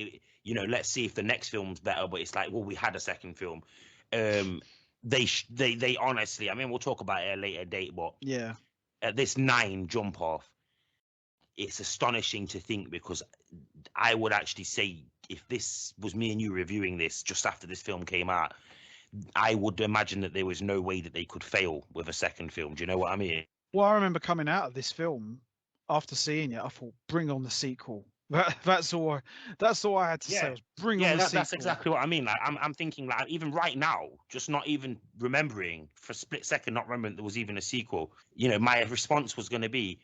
Speaker 2: let's see if the next film's better. But it's like, well, we had a second film. They honestly, I mean, we'll talk about it at a later date, but
Speaker 1: Yeah.
Speaker 2: at this 9 jump off, it's astonishing to think, because I would actually say, if this was me and you reviewing this just after this film came out, I would imagine that there was no way that they could fail with a second film. Do you know what I mean?
Speaker 1: Well, I remember coming out of this film after seeing it. I thought, bring on the sequel. That's all. That's all I had to say was bring on the sequel.
Speaker 2: That's exactly what I mean. Like, I'm thinking, like, even right now, just not even remembering for a split second, not remembering there was even a sequel. My response was going to be,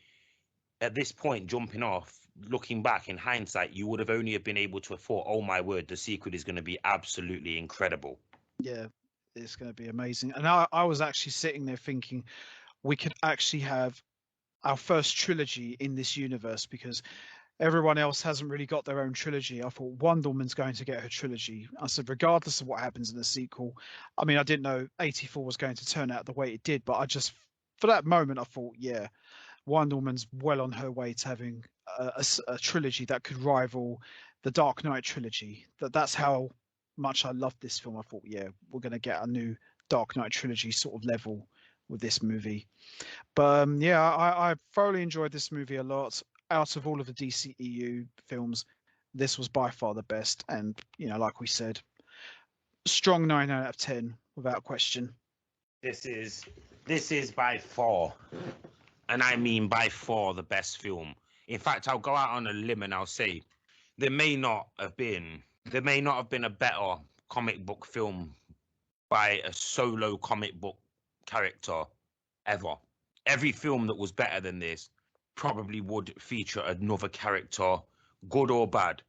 Speaker 2: at this point, jumping off, looking back in hindsight, you would have only been able to afford, oh my word, the sequel is going to be absolutely incredible.
Speaker 1: Yeah, it's going to be amazing. And I was actually sitting there thinking, we could actually have our first trilogy in this universe, because everyone else hasn't really got their own trilogy. I thought Wonder Woman's going to get her trilogy. I said, regardless of what happens in the sequel. I mean, I didn't know 84 was going to turn out the way it did, but for that moment, I thought, yeah, Wonder Woman's well on her way to having a trilogy that could rival the Dark Knight trilogy. That's how much I loved this film. I thought, yeah, we're going to get a new Dark Knight trilogy sort of level with this movie. But yeah, I thoroughly enjoyed this movie a lot. Out of all of the DCEU films, this was by far the best. And, like we said, strong 9 out of 10 without question.
Speaker 2: This is by far, and I mean by far, the best film. In fact, I'll go out on a limb and I'll say there may not have been a better comic book film by a solo comic book character ever. Every film that was better than this probably would feature another character, good or bad.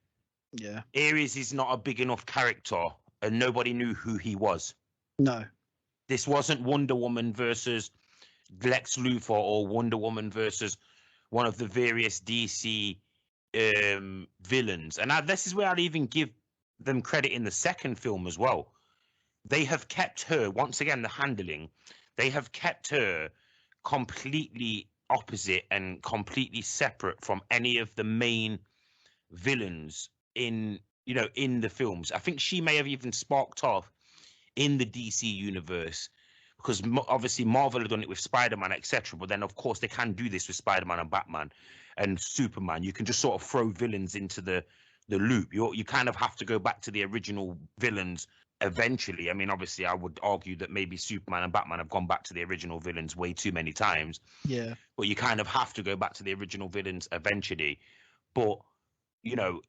Speaker 1: Yeah.
Speaker 2: Ares is not a big enough character, and nobody knew who he was.
Speaker 1: No.
Speaker 2: This wasn't Wonder Woman versus Lex Luthor, or Wonder Woman versus one of the various DC villains. And this is where I'd even give them credit in the second film as well. They have kept her, once again, the handling, they have kept her completely opposite and completely separate from any of the main villains in the films. I think she may have even sparked off in the DC universe, because obviously Marvel have done it with Spider-Man, etc. But then, of course, they can do this with Spider-Man and Batman and Superman. You can just sort of throw villains into the loop. You kind of have to go back to the original villains eventually. I mean, obviously, I would argue that maybe Superman and Batman have gone back to the original villains way too many times.
Speaker 1: Yeah.
Speaker 2: But you kind of have to go back to the original villains eventually. But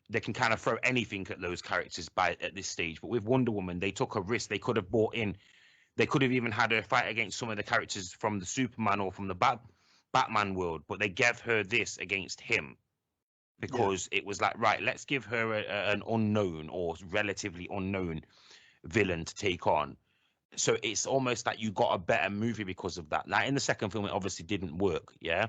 Speaker 2: they can kind of throw anything at those characters at this stage. But with Wonder Woman, they took a risk. They could have brought in, they could have even had her fight against some of the characters from the Superman or from the Batman world, but they gave her this against him, because it was like, right, let's give her an unknown or relatively unknown villain to take on. So it's almost like you got a better movie because of that. Like in the second film, it obviously didn't work, yeah?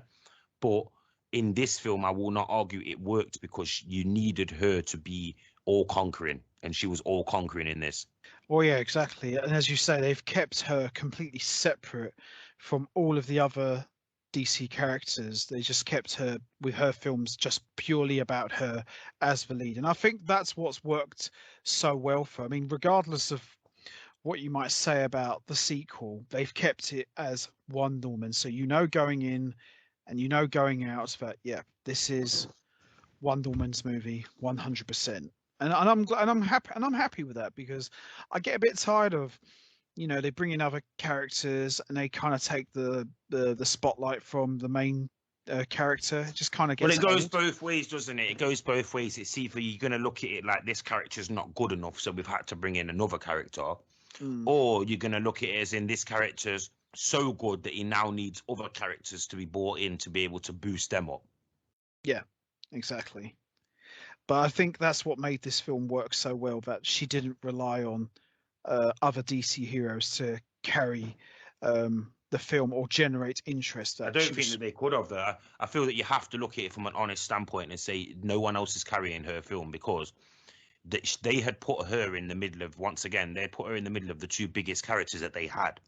Speaker 2: But in this film, I will not argue it worked, because you needed her to be all-conquering, and she was all-conquering in this.
Speaker 1: Well, yeah, exactly. And as you say, they've kept her completely separate from all of the other DC characters. They just kept her with her films just purely about her as the lead. And I think that's what's worked so well for her. I mean, regardless of what you might say about the sequel, they've kept it as Wonder Woman. So going in and going out that, yeah, this is Wonder Woman's movie 100%. And I'm happy with that, because I get a bit tired of, they bring in other characters and they kind of take the spotlight from the main character. It just kind of gets.
Speaker 2: Well, it goes both ways, doesn't it? It goes both ways. It's either you're going to look at it like this character's not good enough, so we've had to bring in another character, or you're going to look at it as in this character's so good that he now needs other characters to be brought in to be able to boost them up.
Speaker 1: Yeah, exactly. But I think that's what made this film work so well, that she didn't rely on other DC heroes to carry the film or generate interest.
Speaker 2: I don't think that they could have. Though. I feel that you have to look at it from an honest standpoint and say no one else is carrying her film, because they had put her in the middle of, once again, they put her in the middle of the two biggest characters that they had.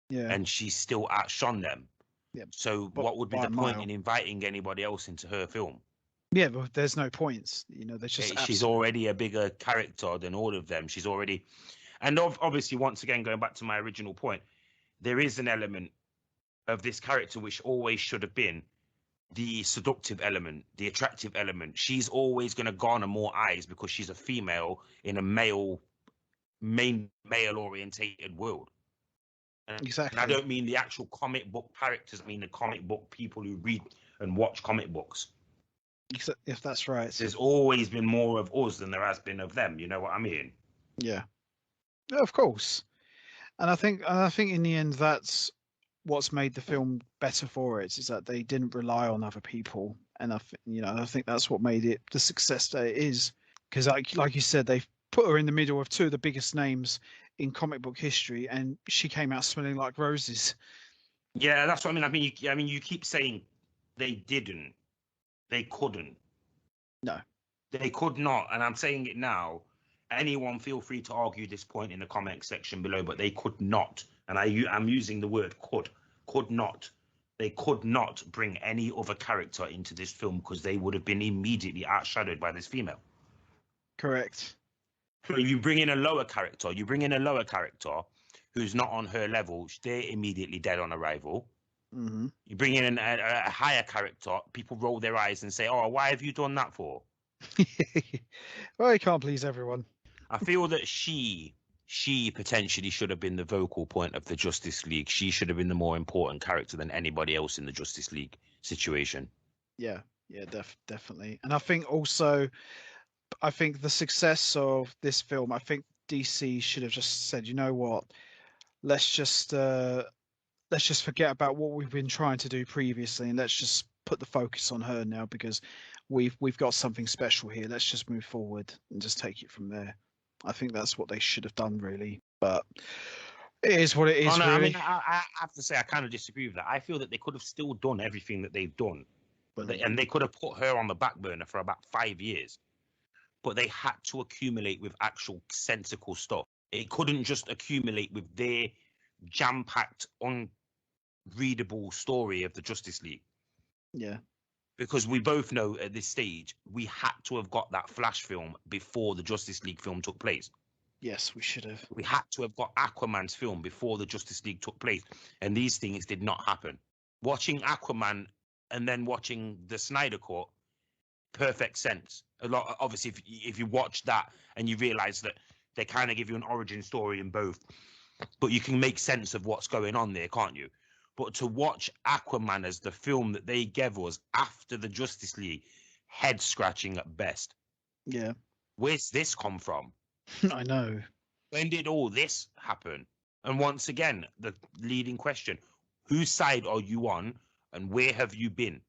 Speaker 1: Yeah.
Speaker 2: And she still outshone them.
Speaker 1: Yeah,
Speaker 2: So
Speaker 1: but
Speaker 2: what would be
Speaker 1: by
Speaker 2: the
Speaker 1: a
Speaker 2: point
Speaker 1: mile.
Speaker 2: in inviting anybody else into her film?
Speaker 1: Yeah, but there's no points. There's just
Speaker 2: She's
Speaker 1: absolute.
Speaker 2: already a bigger character than all of them. She's already, and obviously, once again, going back to my original point, there is an element of this character which always should have been the seductive element, the attractive element. She's always going to garner more eyes because she's a female in a male orientated world. And I
Speaker 1: Exactly.
Speaker 2: don't mean the actual comic book characters. I mean the comic book people who read and watch comic books.
Speaker 1: If that's right.
Speaker 2: There's always been more of us than there has been of them. You know what I mean?
Speaker 1: Yeah. Yeah, of course. And I think in the end that's what's made the film better for it is that they didn't rely on other people, and I think that's what made it the success that it is. Because like you said, they've put her in the middle of two of the biggest names in comic book history, and she came out smelling like roses.
Speaker 2: Yeah, that's what I mean. You keep saying they didn't, they couldn't,
Speaker 1: No,
Speaker 2: they could not, and I'm saying it now. Anyone feel free to argue this point in the comment section below, but they could not, and I'm using the word could not. They could not bring any other character into this film because they would have been immediately outshadowed by this female.
Speaker 1: correct.
Speaker 2: So you bring in a lower character, who's not on her level, they're immediately dead on arrival.
Speaker 1: Hmm.
Speaker 2: You bring in a higher character, people roll their eyes and say, "Oh, why have you done that for?"
Speaker 1: Well, you can't please everyone.
Speaker 2: I feel that she potentially should have been the vocal point of the Justice League. She should have been the more important character than anybody else in the Justice League situation.
Speaker 1: Yeah, yeah, definitely. And I think the success of this film, I think DC should have just said, you know what, let's just uh, let's just forget about what we've been trying to do previously, and let's just put the focus on her now because we've got something special here. Let's just move forward and just take it from there. I think that's what they should have done, really. But it is what it
Speaker 2: Oh
Speaker 1: is,
Speaker 2: no, I mean,
Speaker 1: really.
Speaker 2: I have to say I kind of disagree with that. I feel that they could have still done everything that they've done, but they could have put her on the back burner for about 5 years. But they had to accumulate with actual sensical stuff. It couldn't just accumulate with their jam-packed, unreadable story of the Justice League.
Speaker 1: Yeah.
Speaker 2: Because we both know at this stage we had to have got that Flash film before the Justice League film took place.
Speaker 1: Yes, we should have.
Speaker 2: We had to have got Aquaman's film before the Justice League took place, and these things did not happen. Watching Aquaman and then watching the Snyder Cut, perfect sense. A lot, obviously, if you watch that and you realize that they kind of give you an origin story in both, but you can make sense of what's going on there, can't you? But to watch Aquaman as the film that they gave us after the Justice League, head scratching at best.
Speaker 1: Yeah.
Speaker 2: Where's this come from?
Speaker 1: I know.
Speaker 2: When did all this happen? And once again, the leading question: whose side are you on, and where have you been?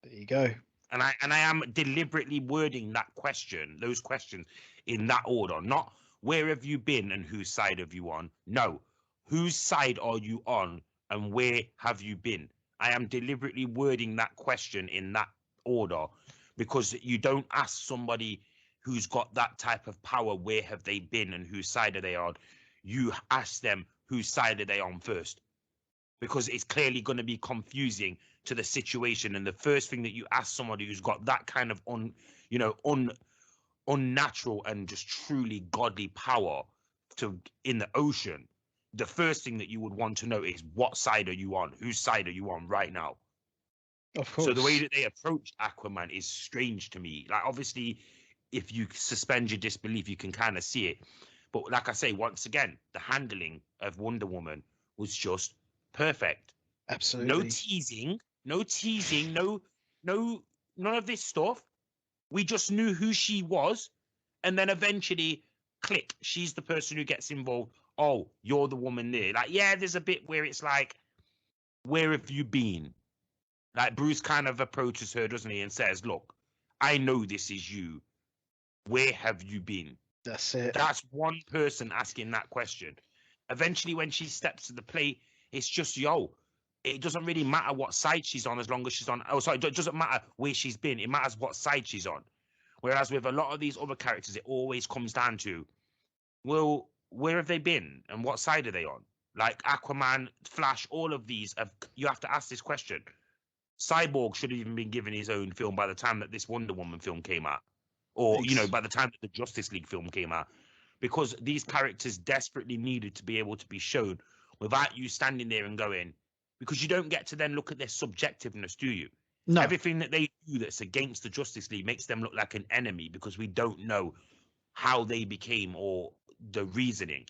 Speaker 1: There you go.
Speaker 2: And I am deliberately wording those questions in that order, not where have you been and whose side have you on. No, whose side are you on and where have you been? I am deliberately wording that question in that order because you don't ask somebody who's got that type of power where have they been and whose side are they on. You ask them whose side are they on first, because it's clearly going to be confusing to the situation. And the first thing that you ask somebody who's got that kind of unnatural and just truly godly power in the ocean, the first thing that you would want to know is what side are you on? Whose side are you on right now?
Speaker 1: Of
Speaker 2: So the way
Speaker 1: course.
Speaker 2: that they approached Aquaman is strange to me. Like, obviously, if you suspend your disbelief, you can kind of see it. But like I say, once again, the handling of Wonder Woman was just perfect. No
Speaker 1: Absolutely.
Speaker 2: teasing, no, none of this stuff. We just knew who she was, and then eventually, click, she's the person who gets involved. Oh, you're the woman there. Like, yeah, there's a bit where it's like, where have you been? Like, Bruce kind of approaches her, doesn't he, and says, look, I know this is you. Where have you been?
Speaker 1: That's it.
Speaker 2: That's one person asking that question. Eventually, when she steps to the plate, it's just, yo, it doesn't really matter what side she's on as long as she's on. Oh, sorry, it doesn't matter where she's been. It matters what side she's on. Whereas with a lot of these other characters, it always comes down to, well, where have they been and what side are they on? Like Aquaman, Flash, all of these you have to ask this question. Cyborg should have even been given his own film by the time that this Wonder Woman film came out, or by the time that the Justice League film came out, because these characters desperately needed to be able to be shown without you standing there and going, because you don't get to then look at their subjectiveness, do you?
Speaker 1: No.
Speaker 2: Everything that they do that's against the Justice League makes them look like an enemy because we don't know how they became or the reasoning.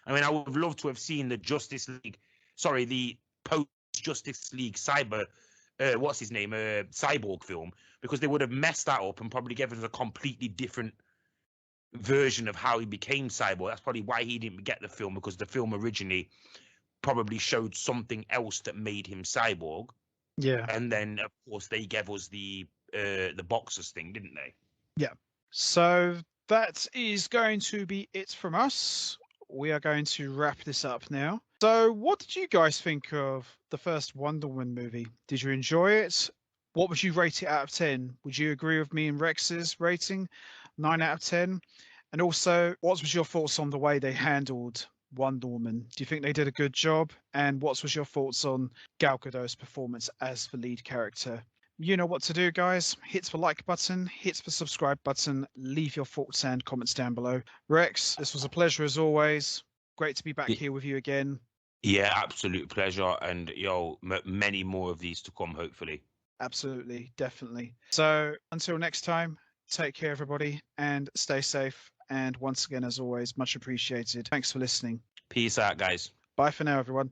Speaker 2: I mean, I would have loved to have seen the the post Justice League Cyborg film, because they would have messed that up and probably given us a completely different version of how he became Cyborg. That's probably why he didn't get the film, because the film originally probably showed something else that made him Cyborg.
Speaker 1: Yeah.
Speaker 2: And then, of course, they gave us the boxers thing, didn't they?
Speaker 1: Yeah. So that is going to be it from us. We are going to wrap this up now. So what did you guys think of the first Wonder Woman movie? Did you enjoy it? What would you rate it out of 10? Would you agree with me and Rex's rating? 9 out of 10? And also, what was your thoughts on the way they handled Wonder Woman? Do you think they did a good job? And what was your thoughts on Gal Gadot's performance as the lead character? You know what to do, guys. Hit the like button, hit the subscribe button, leave your thoughts and comments down below. Rex, this was a pleasure as always. Great to be back here with you again.
Speaker 2: Yeah, absolute pleasure. And many more of these to come, hopefully.
Speaker 1: Absolutely, definitely. So until next time, take care, everybody, and stay safe. And once again, as always, much appreciated. Thanks for listening.
Speaker 2: Peace out, guys.
Speaker 1: Bye for now, everyone.